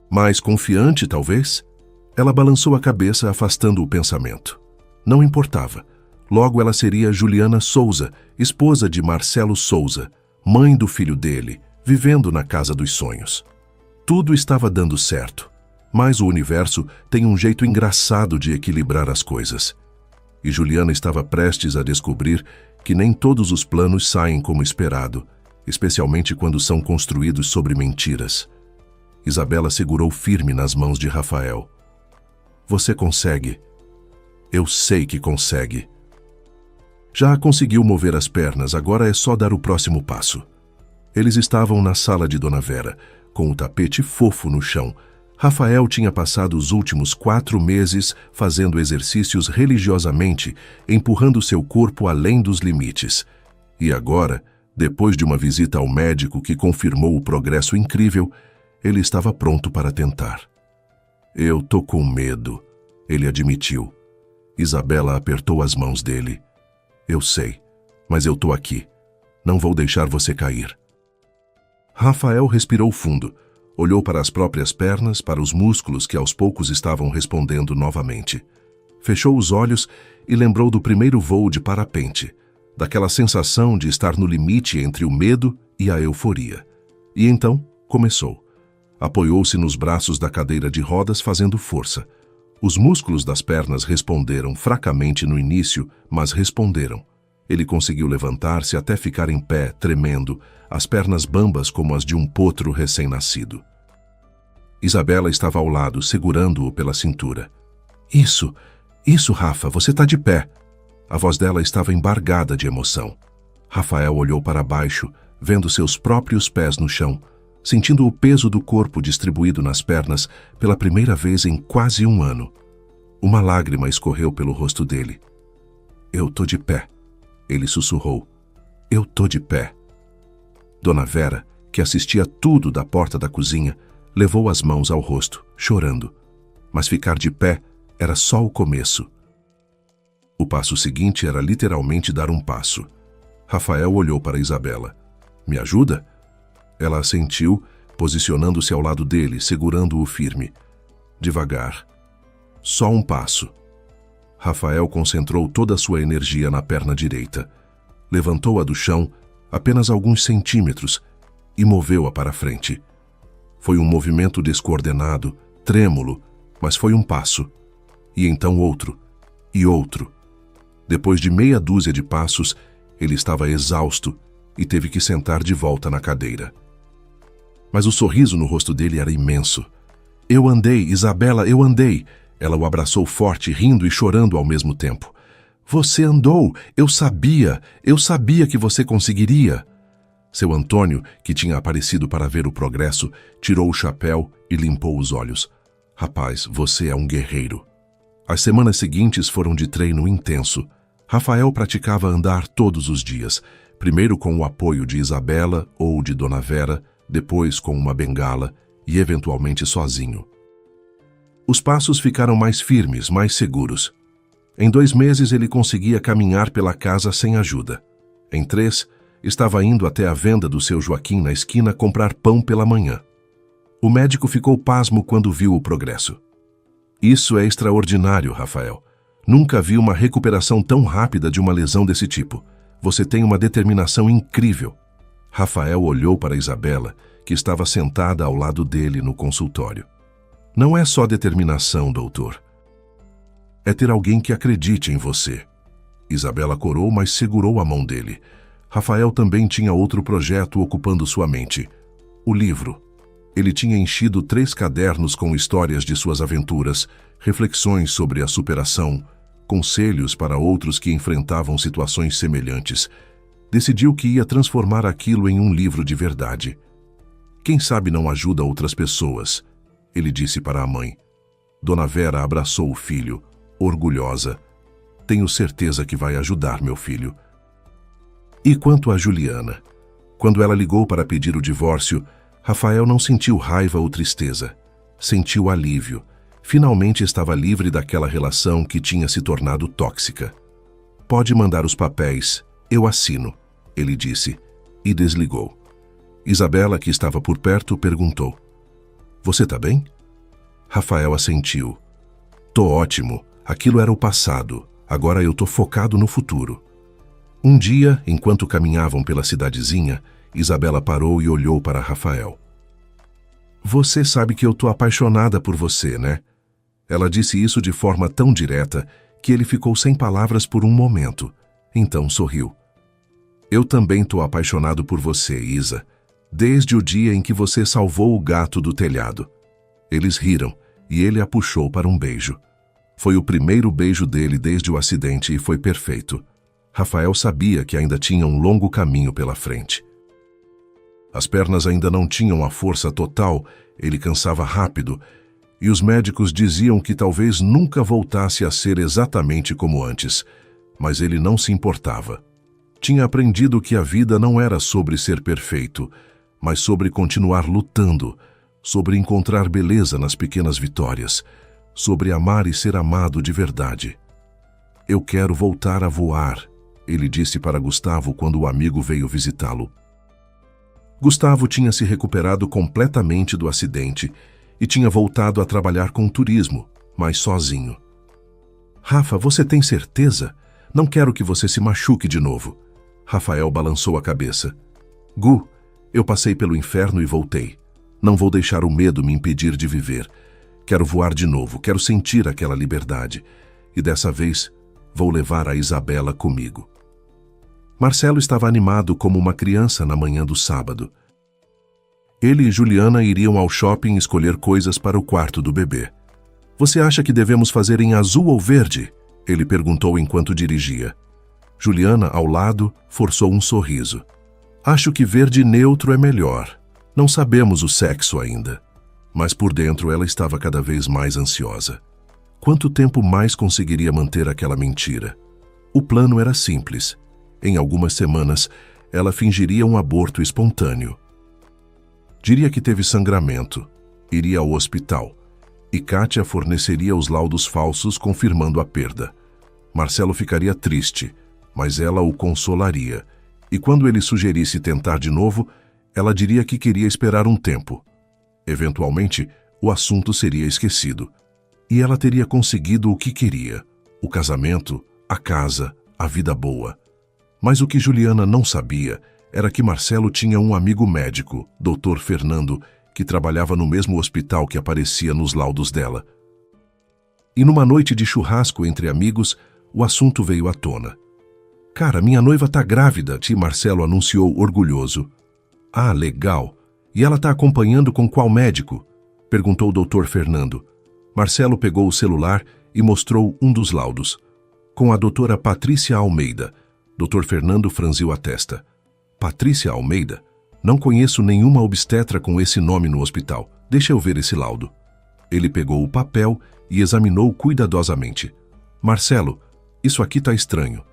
Mais confiante, talvez? Ela balançou a cabeça, afastando o pensamento. Não importava. Logo ela seria Juliana Souza, esposa de Marcelo Souza, mãe do filho dele, vivendo na casa dos sonhos. Tudo estava dando certo, mas o universo tem um jeito engraçado de equilibrar as coisas. E Juliana estava prestes a descobrir que nem todos os planos saem como esperado, especialmente quando são construídos sobre mentiras. Isabela segurou firme nas mãos de Rafael. Você consegue. Eu sei que consegue. Já conseguiu mover as pernas, agora é só dar o próximo passo. Eles estavam na sala de Dona Vera, com o tapete fofo no chão. Rafael tinha passado os últimos 4 meses fazendo exercícios religiosamente, empurrando seu corpo além dos limites. E agora, depois de uma visita ao médico que confirmou o progresso incrível, ele estava pronto para tentar. Eu tô com medo, ele admitiu. Isabela apertou as mãos dele. Eu sei, mas eu tô aqui. Não vou deixar você cair. Rafael respirou fundo. Olhou para as próprias pernas, para os músculos que aos poucos estavam respondendo novamente. Fechou os olhos e lembrou do primeiro voo de parapente, daquela sensação de estar no limite entre o medo e a euforia. E então, começou. Apoiou-se nos braços da cadeira de rodas, fazendo força. Os músculos das pernas responderam fracamente no início, mas responderam. Ele conseguiu levantar-se até ficar em pé, tremendo, as pernas bambas como as de um potro recém-nascido. Isabela estava ao lado, segurando-o pela cintura. Isso, Rafa, você está de pé. A voz dela estava embargada de emoção. Rafael olhou para baixo, vendo seus próprios pés no chão, sentindo o peso do corpo distribuído nas pernas pela primeira vez em quase 1 ano. Uma lágrima escorreu pelo rosto dele. Eu tô de pé, ele sussurrou. Eu tô de pé. Dona Vera, que assistia tudo da porta da cozinha, levou as mãos ao rosto, chorando. Mas ficar de pé era só o começo. O passo seguinte era literalmente dar um passo. Rafael olhou para Isabela. Me ajuda? Ela assentiu, posicionando-se ao lado dele, segurando-o firme. Devagar. Só um passo. Rafael concentrou toda a sua energia na perna direita. Levantou-a do chão, apenas alguns centímetros, e moveu-a para frente. Foi um movimento descoordenado, trêmulo, mas foi um passo, e então outro, e outro. Depois de meia dúzia de passos, ele estava exausto e teve que sentar de volta na cadeira. Mas o sorriso no rosto dele era imenso. Eu andei, Isabela, eu andei. Ela o abraçou forte, rindo e chorando ao mesmo tempo. Você andou, eu sabia que você conseguiria. Seu Antônio, que tinha aparecido para ver o progresso, tirou o chapéu e limpou os olhos. Rapaz, você é um guerreiro. As semanas seguintes foram de treino intenso. Rafael praticava andar todos os dias, primeiro com o apoio de Isabela ou de Dona Vera, depois com uma bengala e eventualmente sozinho. Os passos ficaram mais firmes, mais seguros. Em 2 meses ele conseguia caminhar pela casa sem ajuda. Em 3, estava indo até a venda do seu Joaquim na esquina comprar pão pela manhã. O médico ficou pasmo quando viu o progresso. Isso é extraordinário, Rafael. Nunca vi uma recuperação tão rápida de uma lesão desse tipo. Você tem uma determinação incrível. Rafael olhou para Isabela, que estava sentada ao lado dele no consultório. Não é só determinação, doutor. É ter alguém que acredite em você. Isabela corou, mas segurou a mão dele. Rafael também tinha outro projeto ocupando sua mente. O livro. Ele tinha enchido 3 cadernos com histórias de suas aventuras, reflexões sobre a superação, conselhos para outros que enfrentavam situações semelhantes. Decidiu que ia transformar aquilo em um livro de verdade. Quem sabe não ajuda outras pessoas, ele disse para a mãe. Dona Vera abraçou o filho, orgulhosa. Tenho certeza que vai ajudar meu filho. E quanto a Juliana? Quando ela ligou para pedir o divórcio, Rafael não sentiu raiva ou tristeza. Sentiu alívio. Finalmente estava livre daquela relação que tinha se tornado tóxica. Pode mandar os papéis, eu assino, ele disse, e desligou. Isabela, que estava por perto, perguntou. Você tá bem? Rafael assentiu. Tô ótimo, aquilo era o passado, agora eu tô focado no futuro. Um dia, enquanto caminhavam pela cidadezinha, Isabela parou e olhou para Rafael. Você sabe que eu tô apaixonada por você, né? Ela disse isso de forma tão direta que ele ficou sem palavras por um momento. Então sorriu. Eu também tô apaixonado por você, Isa, desde o dia em que você salvou o gato do telhado. Eles riram e ele a puxou para um beijo. Foi o primeiro beijo dele desde o acidente e foi perfeito. Rafael sabia que ainda tinha um longo caminho pela frente. As pernas ainda não tinham a força total, ele cansava rápido, e os médicos diziam que talvez nunca voltasse a ser exatamente como antes, mas ele não se importava. Tinha aprendido que a vida não era sobre ser perfeito, mas sobre continuar lutando, sobre encontrar beleza nas pequenas vitórias, sobre amar e ser amado de verdade. Eu quero voltar a voar, ele disse para Gustavo quando o amigo veio visitá-lo. Gustavo tinha se recuperado completamente do acidente e tinha voltado a trabalhar com turismo, mas sozinho. Rafa, você tem certeza? Não quero que você se machuque de novo. Rafael balançou a cabeça. Gu, eu passei pelo inferno e voltei. Não vou deixar o medo me impedir de viver. Quero voar de novo, quero sentir aquela liberdade. E dessa vez, vou levar a Isabela comigo. Marcelo estava animado como uma criança na manhã do sábado. Ele e Juliana iriam ao shopping escolher coisas para o quarto do bebê. Você acha que devemos fazer em azul ou verde? Ele perguntou enquanto dirigia. Juliana, ao lado, forçou um sorriso. Acho que verde neutro é melhor. Não sabemos o sexo ainda. Mas por dentro ela estava cada vez mais ansiosa. Quanto tempo mais conseguiria manter aquela mentira? O plano era simples. Em algumas semanas, ela fingiria um aborto espontâneo. Diria que teve sangramento, iria ao hospital, e Kátia forneceria os laudos falsos confirmando a perda. Marcelo ficaria triste, mas ela o consolaria, e quando ele sugerisse tentar de novo, ela diria que queria esperar um tempo. Eventualmente, o assunto seria esquecido, e ela teria conseguido o que queria, o casamento, a casa, a vida boa. Mas o que Juliana não sabia era que Marcelo tinha um amigo médico, Dr. Fernando, que trabalhava no mesmo hospital que aparecia nos laudos dela. E numa noite de churrasco entre amigos, o assunto veio à tona. "Cara, minha noiva tá grávida", tio Marcelo anunciou orgulhoso. "Ah, legal. E ela tá acompanhando com qual médico?" perguntou o Dr. Fernando. Marcelo pegou o celular e mostrou um dos laudos. "Com a doutora Patrícia Almeida." Dr. Fernando franziu a testa. "Patrícia Almeida? Não conheço nenhuma obstetra com esse nome no hospital. Deixa eu ver esse laudo." Ele pegou o papel e examinou cuidadosamente. "Marcelo, isso aqui tá estranho.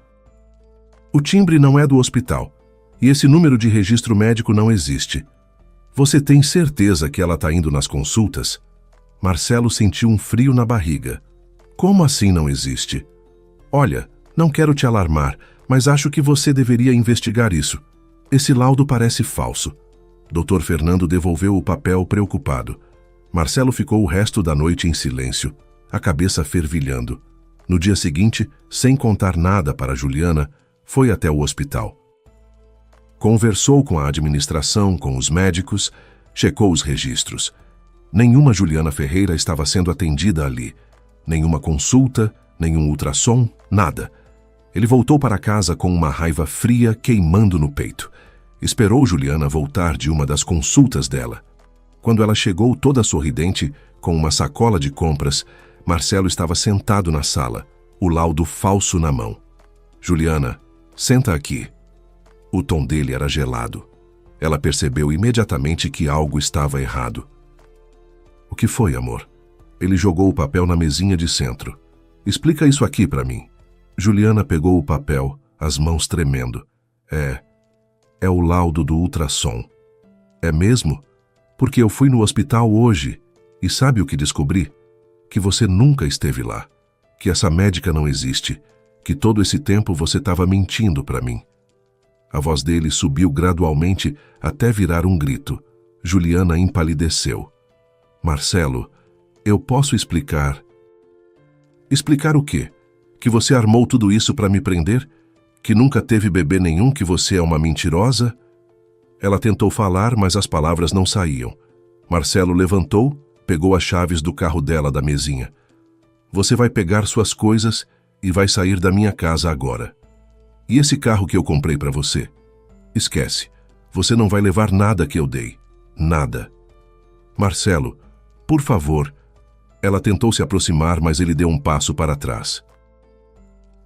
O timbre não é do hospital, e esse número de registro médico não existe. Você tem certeza que ela tá indo nas consultas?" Marcelo sentiu um frio na barriga. "Como assim não existe?" "Olha, não quero te alarmar, mas acho que você deveria investigar isso. Esse laudo parece falso." Dr. Fernando devolveu o papel preocupado. Marcelo ficou o resto da noite em silêncio, a cabeça fervilhando. No dia seguinte, sem contar nada para Juliana, foi até o hospital. Conversou com a administração, com os médicos, checou os registros. Nenhuma Juliana Ferreira estava sendo atendida ali. Nenhuma consulta, nenhum ultrassom, nada. Ele voltou para casa com uma raiva fria queimando no peito. Esperou Juliana voltar de uma das consultas dela. Quando ela chegou toda sorridente, com uma sacola de compras, Marcelo estava sentado na sala, o laudo falso na mão. "Juliana, senta aqui." O tom dele era gelado. Ela percebeu imediatamente que algo estava errado. "O que foi, amor?" Ele jogou o papel na mesinha de centro. "Explica isso aqui para mim." Juliana pegou o papel, as mãos tremendo. É o laudo do ultrassom." "É mesmo? Porque eu fui no hospital hoje e sabe o que descobri? Que você nunca esteve lá, que essa médica não existe, que todo esse tempo você estava mentindo para mim." A voz dele subiu gradualmente até virar um grito. Juliana empalideceu. "Marcelo, eu posso explicar." "Explicar o quê? Que você armou tudo isso para me prender? Que nunca teve bebê nenhum, que você é uma mentirosa?" Ela tentou falar, mas as palavras não saíam. Marcelo levantou, pegou as chaves do carro dela da mesinha. "Você vai pegar suas coisas e vai sair da minha casa agora. E esse carro que eu comprei para você? Esquece. Você não vai levar nada que eu dei. Nada." "Marcelo, por favor." Ela tentou se aproximar, mas ele deu um passo para trás.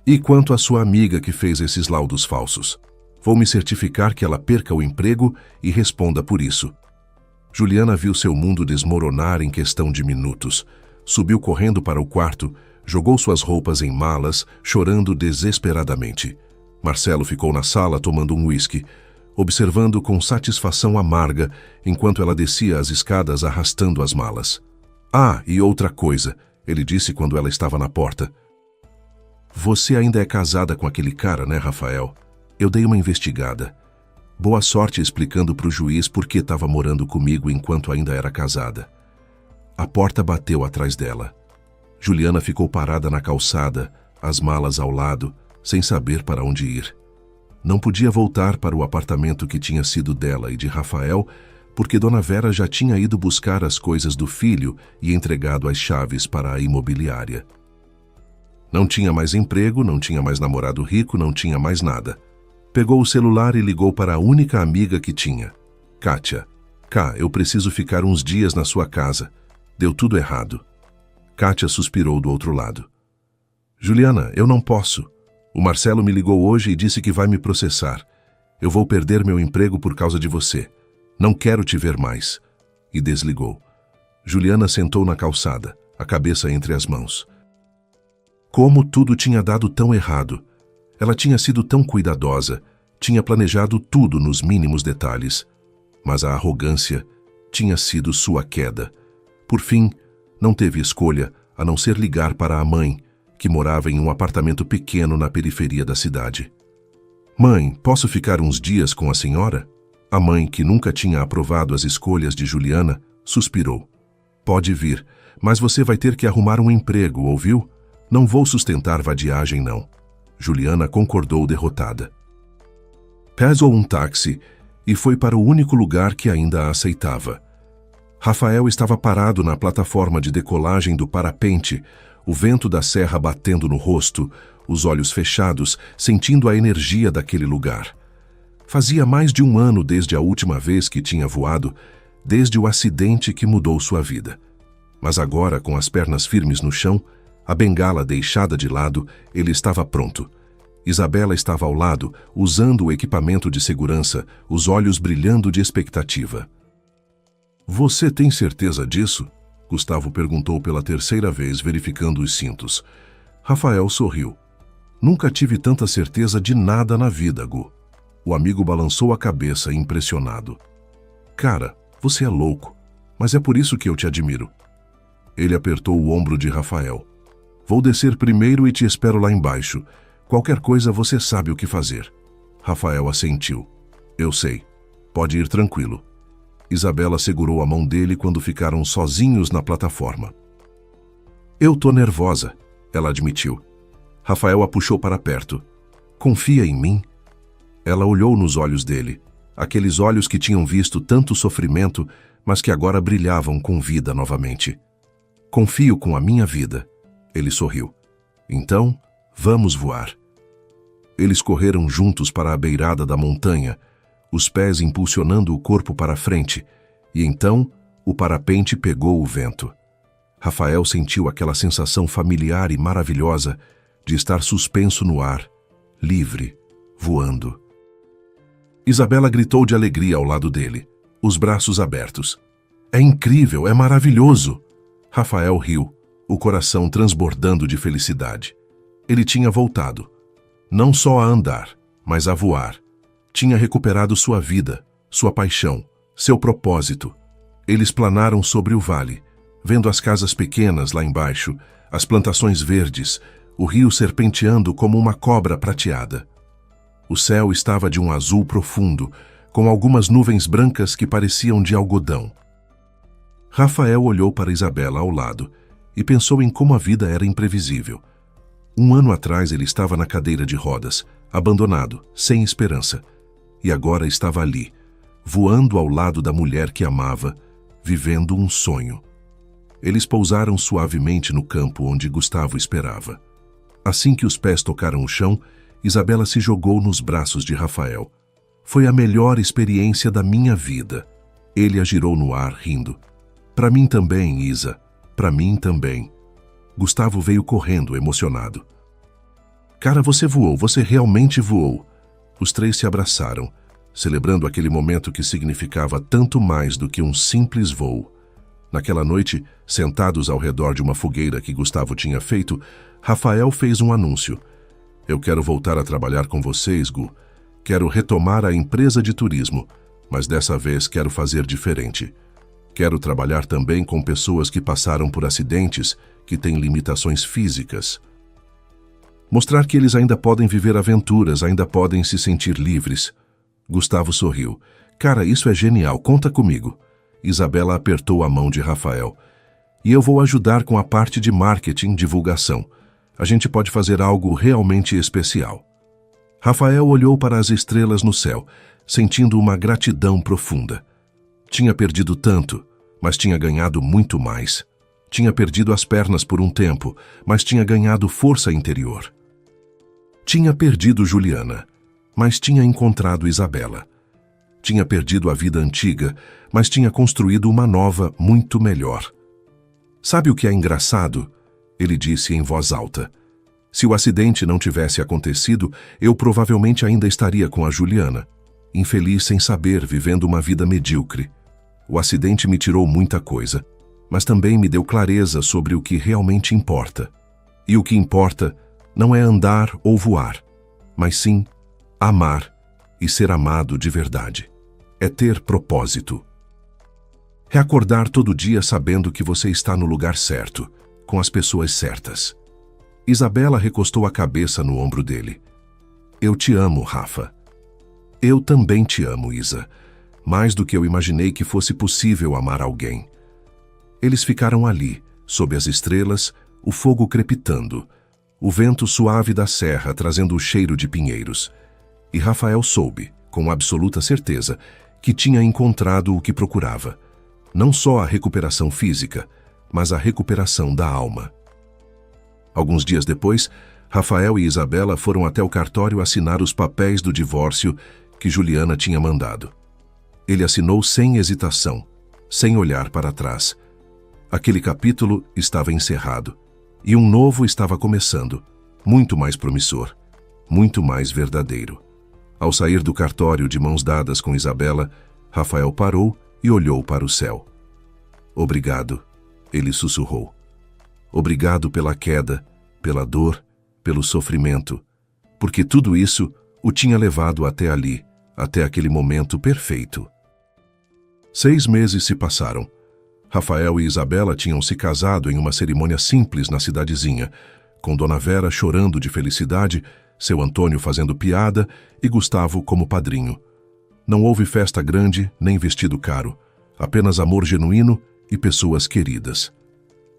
"E quanto à sua amiga que fez esses laudos falsos? Vou me certificar que ela perca o emprego e responda por isso." Juliana viu seu mundo desmoronar em questão de minutos. Subiu correndo para o quarto, jogou suas roupas em malas, chorando desesperadamente. Marcelo ficou na sala tomando um uísque, observando com satisfação amarga enquanto ela descia as escadas arrastando as malas. "Ah, e outra coisa", ele disse quando ela estava na porta. "Você ainda é casada com aquele cara, né, Rafael? Eu dei uma investigada. Boa sorte explicando para o juiz por que estava morando comigo enquanto ainda era casada." A porta bateu atrás dela. Juliana ficou parada na calçada, as malas ao lado, sem saber para onde ir. Não podia voltar para o apartamento que tinha sido dela e de Rafael, porque Dona Vera já tinha ido buscar as coisas do filho e entregado as chaves para a imobiliária. Não tinha mais emprego, não tinha mais namorado rico, não tinha mais nada. Pegou o celular e ligou para a única amiga que tinha. "Kátia, eu preciso ficar uns dias na sua casa. Deu tudo errado." Kátia suspirou do outro lado. "Juliana, eu não posso. O Marcelo me ligou hoje e disse que vai me processar. Eu vou perder meu emprego por causa de você. Não quero te ver mais." E desligou. Juliana sentou na calçada, a cabeça entre as mãos. Como tudo tinha dado tão errado. Ela tinha sido tão cuidadosa, tinha planejado tudo nos mínimos detalhes. Mas a arrogância tinha sido sua queda. Por fim, não teve escolha a não ser ligar para a mãe, que morava em um apartamento pequeno na periferia da cidade. "Mãe, posso ficar uns dias com a senhora?" A mãe, que nunca tinha aprovado as escolhas de Juliana, suspirou. "Pode vir, mas você vai ter que arrumar um emprego, ouviu? Não vou sustentar vadiagem, não." Juliana concordou derrotada. Pegou um táxi e foi para o único lugar que ainda a aceitava. Rafael estava parado na plataforma de decolagem do parapente, o vento da serra batendo no rosto, os olhos fechados, sentindo a energia daquele lugar. Fazia mais de um ano desde a última vez que tinha voado, desde o acidente que mudou sua vida. Mas agora, com as pernas firmes no chão, a bengala deixada de lado, ele estava pronto. Isabela estava ao lado, usando o equipamento de segurança, os olhos brilhando de expectativa. "Você tem certeza disso?" Gustavo perguntou pela terceira vez, verificando os cintos. Rafael sorriu. "Nunca tive tanta certeza de nada na vida, Gu." O amigo balançou a cabeça, impressionado. "Cara, você é louco, mas é por isso que eu te admiro." Ele apertou o ombro de Rafael. "Vou descer primeiro e te espero lá embaixo. Qualquer coisa você sabe o que fazer." Rafael assentiu. "Eu sei. Pode ir tranquilo." Isabela segurou a mão dele quando ficaram sozinhos na plataforma. "Eu tô nervosa," ela admitiu. Rafael a puxou para perto. "Confia em mim?" Ela olhou nos olhos dele, aqueles olhos que tinham visto tanto sofrimento, mas que agora brilhavam com vida novamente. "Confio com a minha vida." Ele sorriu. "Então, vamos voar." Eles correram juntos para a beirada da montanha, os pés impulsionando o corpo para frente, e então o parapente pegou o vento. Rafael sentiu aquela sensação familiar e maravilhosa de estar suspenso no ar, livre, voando. Isabela gritou de alegria ao lado dele, os braços abertos. "É incrível, é maravilhoso!" Rafael riu, o coração transbordando de felicidade. Ele tinha voltado, não só a andar, mas a voar. Tinha recuperado sua vida, sua paixão, seu propósito. Eles planaram sobre o vale, vendo as casas pequenas lá embaixo, as plantações verdes, o rio serpenteando como uma cobra prateada. O céu estava de um azul profundo, com algumas nuvens brancas que pareciam de algodão. Rafael olhou para Isabela ao lado e pensou em como a vida era imprevisível. Um ano atrás ele estava na cadeira de rodas, abandonado, sem esperança. E agora estava ali, voando ao lado da mulher que amava, vivendo um sonho. Eles pousaram suavemente no campo onde Gustavo esperava. Assim que os pés tocaram o chão, Isabela se jogou nos braços de Rafael. "Foi a melhor experiência da minha vida." Ele a girou no ar, rindo. "Para mim também, Isa. Para mim também." Gustavo veio correndo, emocionado. "Cara, você voou, você realmente voou." Os três se abraçaram, celebrando aquele momento que significava tanto mais do que um simples voo. Naquela noite, sentados ao redor de uma fogueira que Gustavo tinha feito, Rafael fez um anúncio. "Eu quero voltar a trabalhar com vocês, Gu. Quero retomar a empresa de turismo, mas dessa vez quero fazer diferente. Quero trabalhar também com pessoas que passaram por acidentes, que têm limitações físicas. Mostrar que eles ainda podem viver aventuras, ainda podem se sentir livres." Gustavo sorriu. "Cara, isso é genial, conta comigo." Isabela apertou a mão de Rafael. "E eu vou ajudar com a parte de marketing, divulgação. A gente pode fazer algo realmente especial." Rafael olhou para as estrelas no céu, sentindo uma gratidão profunda. Tinha perdido tanto, mas tinha ganhado muito mais. Tinha perdido as pernas por um tempo, mas tinha ganhado força interior. Tinha perdido Juliana, mas tinha encontrado Isabela. Tinha perdido a vida antiga, mas tinha construído uma nova, muito melhor. "Sabe o que é engraçado?" ele disse em voz alta. "Se o acidente não tivesse acontecido, eu provavelmente ainda estaria com a Juliana, infeliz sem saber, vivendo uma vida medíocre. O acidente me tirou muita coisa, mas também me deu clareza sobre o que realmente importa. E o que importa não é andar ou voar, mas sim amar e ser amado de verdade. É ter propósito. É acordar todo dia sabendo que você está no lugar certo, com as pessoas certas." Isabela recostou a cabeça no ombro dele. "Eu te amo, Rafa." "Eu também te amo, Isa. Mais do que eu imaginei que fosse possível amar alguém." Eles ficaram ali, sob as estrelas, o fogo crepitando, o vento suave da serra trazendo o cheiro de pinheiros. E Rafael soube, com absoluta certeza, que tinha encontrado o que procurava. Não só a recuperação física, mas a recuperação da alma. Alguns dias depois, Rafael e Isabela foram até o cartório assinar os papéis do divórcio que Juliana tinha mandado. Ele assinou sem hesitação, sem olhar para trás. Aquele capítulo estava encerrado, e um novo estava começando, muito mais promissor, muito mais verdadeiro. Ao sair do cartório de mãos dadas com Isabela, Rafael parou e olhou para o céu. "Obrigado", ele sussurrou. "Obrigado pela queda, pela dor, pelo sofrimento, porque tudo isso o tinha levado até ali, até aquele momento perfeito." 6 meses se passaram. Rafael e Isabela tinham se casado em uma cerimônia simples na cidadezinha, com Dona Vera chorando de felicidade, seu Antônio fazendo piada e Gustavo como padrinho. Não houve festa grande nem vestido caro, apenas amor genuíno e pessoas queridas.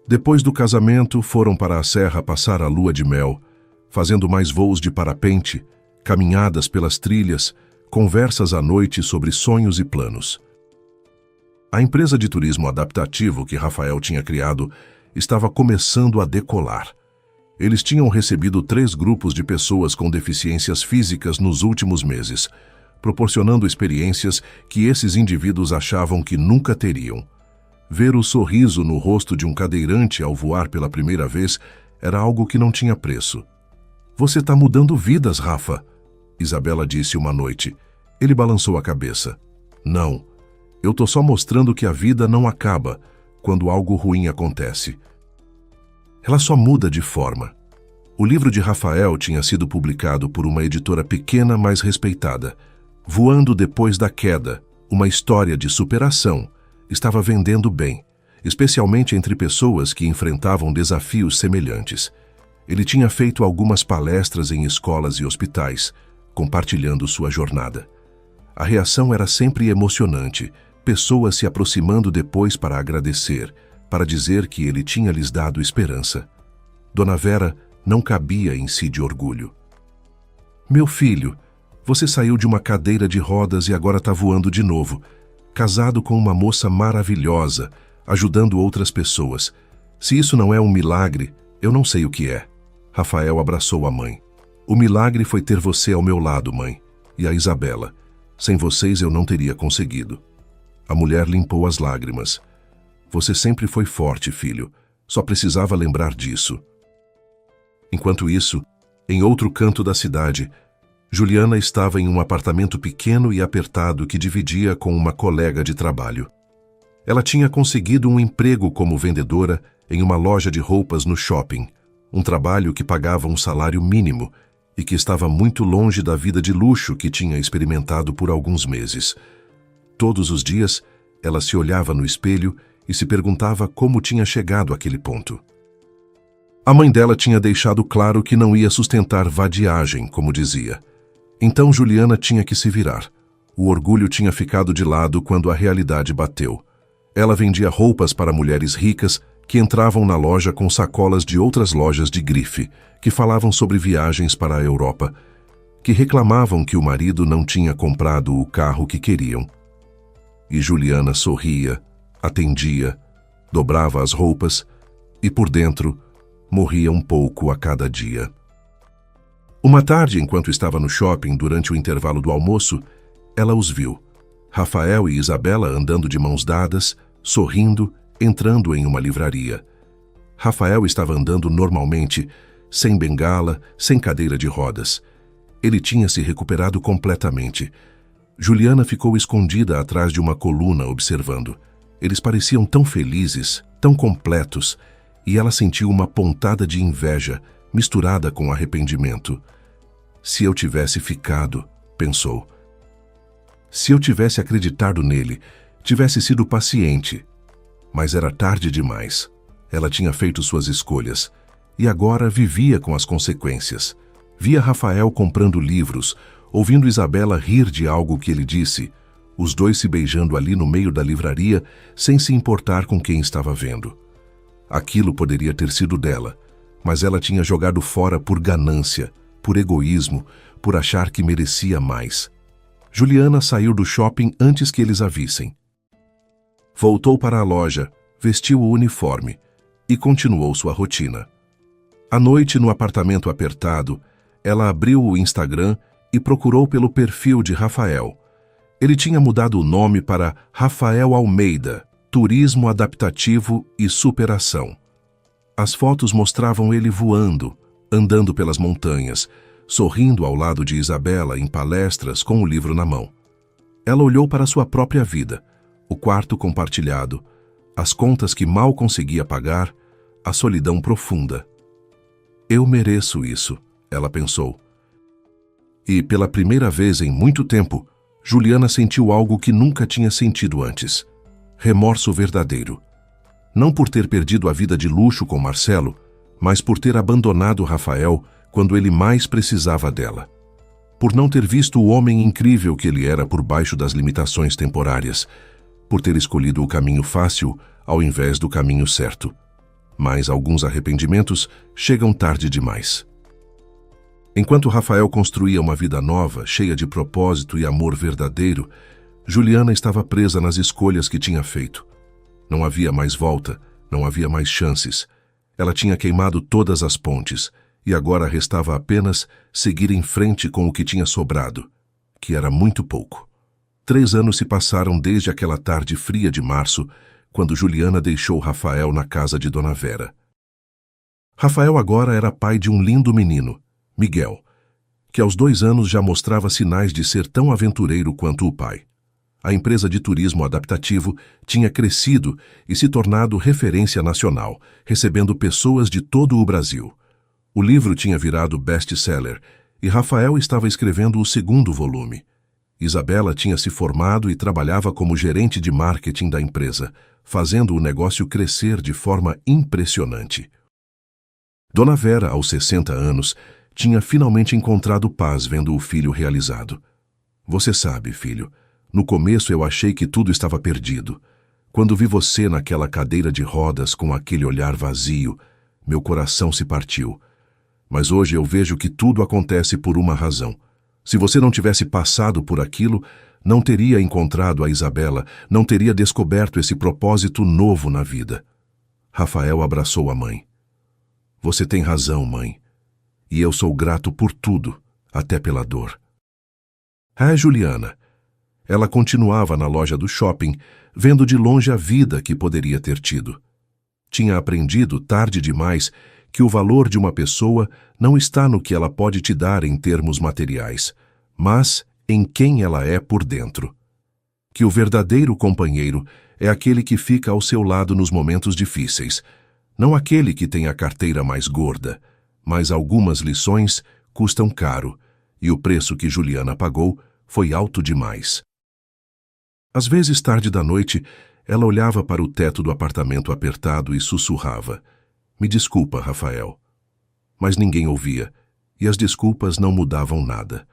Depois do casamento, foram para a serra passar a lua de mel, fazendo mais voos de parapente, caminhadas pelas trilhas, conversas à noite sobre sonhos e planos. A empresa de turismo adaptativo que Rafael tinha criado estava começando a decolar. Eles tinham recebido 3 grupos de pessoas com deficiências físicas nos últimos meses, proporcionando experiências que esses indivíduos achavam que nunca teriam. Ver o sorriso no rosto de um cadeirante ao voar pela primeira vez era algo que não tinha preço. "Você está mudando vidas, Rafa", Isabela disse uma noite. Ele balançou a cabeça. "Não, eu estou só mostrando que a vida não acaba quando algo ruim acontece. Ela só muda de forma." O livro de Rafael tinha sido publicado por uma editora pequena, mas respeitada. Voando Depois da Queda, uma história de superação, estava vendendo bem, especialmente entre pessoas que enfrentavam desafios semelhantes. Ele tinha feito algumas palestras em escolas e hospitais, compartilhando sua jornada. A reação era sempre emocionante, pessoas se aproximando depois para agradecer, para dizer que ele tinha lhes dado esperança. Dona Vera não cabia em si de orgulho. "Meu filho, você saiu de uma cadeira de rodas e agora está voando de novo, casado com uma moça maravilhosa, ajudando outras pessoas. Se isso não é um milagre, eu não sei o que é." Rafael abraçou a mãe. "O milagre foi ter você ao meu lado, mãe, e a Isabela. Sem vocês eu não teria conseguido." A mulher limpou as lágrimas. "Você sempre foi forte, filho. Só precisava lembrar disso." Enquanto isso, em outro canto da cidade, Juliana estava em um apartamento pequeno e apertado que dividia com uma colega de trabalho. Ela tinha conseguido um emprego como vendedora em uma loja de roupas no shopping, um trabalho que pagava um salário mínimo e que estava muito longe da vida de luxo que tinha experimentado por alguns meses. Todos os dias, ela se olhava no espelho e se perguntava como tinha chegado àquele ponto. A mãe dela tinha deixado claro que não ia sustentar vadiagem, como dizia. Então Juliana tinha que se virar. O orgulho tinha ficado de lado quando a realidade bateu. Ela vendia roupas para mulheres ricas que entravam na loja com sacolas de outras lojas de grife, que falavam sobre viagens para a Europa, que reclamavam que o marido não tinha comprado o carro que queriam. E Juliana sorria, atendia, dobrava as roupas e, por dentro, morria um pouco a cada dia. Uma tarde, enquanto estava no shopping durante o intervalo do almoço, ela os viu. Rafael e Isabela andando de mãos dadas, sorrindo, entrando em uma livraria. Rafael estava andando normalmente, sem bengala, sem cadeira de rodas. Ele tinha se recuperado completamente. Juliana ficou escondida atrás de uma coluna observando. Eles pareciam tão felizes, tão completos, e ela sentiu uma pontada de inveja, misturada com arrependimento. "Se eu tivesse ficado", pensou. "Se eu tivesse acreditado nele, tivesse sido paciente." Mas era tarde demais. Ela tinha feito suas escolhas, e agora vivia com as consequências. Via Rafael comprando livros, ouvindo Isabela rir de algo que ele disse, os dois se beijando ali no meio da livraria, sem se importar com quem estava vendo. Aquilo poderia ter sido dela, mas ela tinha jogado fora por ganância, por egoísmo, por achar que merecia mais. Juliana saiu do shopping antes que eles a vissem. Voltou para a loja, vestiu o uniforme e continuou sua rotina. À noite, no apartamento apertado, ela abriu o Instagram e procurou pelo perfil de Rafael. Ele tinha mudado o nome para Rafael Almeida, Turismo Adaptativo e Superação. As fotos mostravam ele voando, andando pelas montanhas, sorrindo ao lado de Isabela em palestras com o livro na mão. Ela olhou para sua própria vida, o quarto compartilhado, as contas que mal conseguia pagar, a solidão profunda. Eu mereço isso, ela pensou. E, pela primeira vez em muito tempo, Juliana sentiu algo que nunca tinha sentido antes. Remorso verdadeiro. Não por ter perdido a vida de luxo com Marcelo, mas por ter abandonado Rafael quando ele mais precisava dela. Por não ter visto o homem incrível que ele era por baixo das limitações temporárias. Por ter escolhido o caminho fácil ao invés do caminho certo. Mas alguns arrependimentos chegam tarde demais. Enquanto Rafael construía uma vida nova, cheia de propósito e amor verdadeiro, Juliana estava presa nas escolhas que tinha feito. Não havia mais volta, não havia mais chances. Ela tinha queimado todas as pontes, e agora restava apenas seguir em frente com o que tinha sobrado, que era muito pouco. 3 anos se passaram desde aquela tarde fria de março, quando Juliana deixou Rafael na casa de Dona Vera. Rafael agora era pai de um lindo menino, Miguel, que aos 2 anos já mostrava sinais de ser tão aventureiro quanto o pai. A empresa de turismo adaptativo tinha crescido e se tornado referência nacional, recebendo pessoas de todo o Brasil. O livro tinha virado best-seller e Rafael estava escrevendo o 2º volume. Isabela tinha se formado e trabalhava como gerente de marketing da empresa, fazendo o negócio crescer de forma impressionante. Dona Vera, aos 60 anos, tinha finalmente encontrado paz vendo o filho realizado. Você sabe, filho, no começo eu achei que tudo estava perdido. Quando vi você naquela cadeira de rodas com aquele olhar vazio, meu coração se partiu. Mas hoje eu vejo que tudo acontece por uma razão. Se você não tivesse passado por aquilo, não teria encontrado a Isabela, não teria descoberto esse propósito novo na vida. Rafael abraçou a mãe. Você tem razão, mãe. E eu sou grato por tudo, até pela dor. Juliana. Ela continuava na loja do shopping, vendo de longe a vida que poderia ter tido. Tinha aprendido, tarde demais, que o valor de uma pessoa não está no que ela pode te dar em termos materiais, mas em quem ela é por dentro. Que o verdadeiro companheiro é aquele que fica ao seu lado nos momentos difíceis, não aquele que tem a carteira mais gorda, mas algumas lições custam caro, e o preço que Juliana pagou foi alto demais. Às vezes, tarde da noite, ela olhava para o teto do apartamento apertado e sussurrava: Me desculpa, Rafael. Mas ninguém ouvia, e as desculpas não mudavam nada.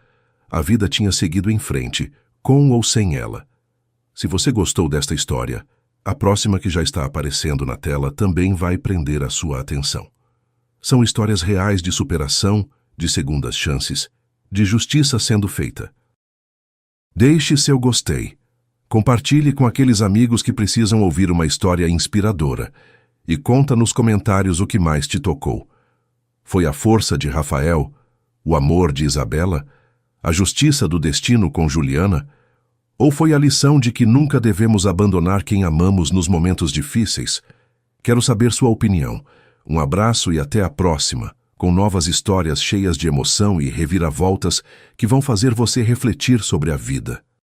A vida tinha seguido em frente, com ou sem ela. Se você gostou desta história, a próxima que já está aparecendo na tela também vai prender a sua atenção. São histórias reais de superação, de segundas chances, de justiça sendo feita. Deixe seu gostei. Compartilhe com aqueles amigos que precisam ouvir uma história inspiradora. E conta nos comentários o que mais te tocou. Foi a força de Rafael, o amor de Isabela, a justiça do destino com Juliana? Ou foi a lição de que nunca devemos abandonar quem amamos nos momentos difíceis? Quero saber sua opinião. Um abraço e até a próxima, com novas histórias cheias de emoção e reviravoltas que vão fazer você refletir sobre a vida.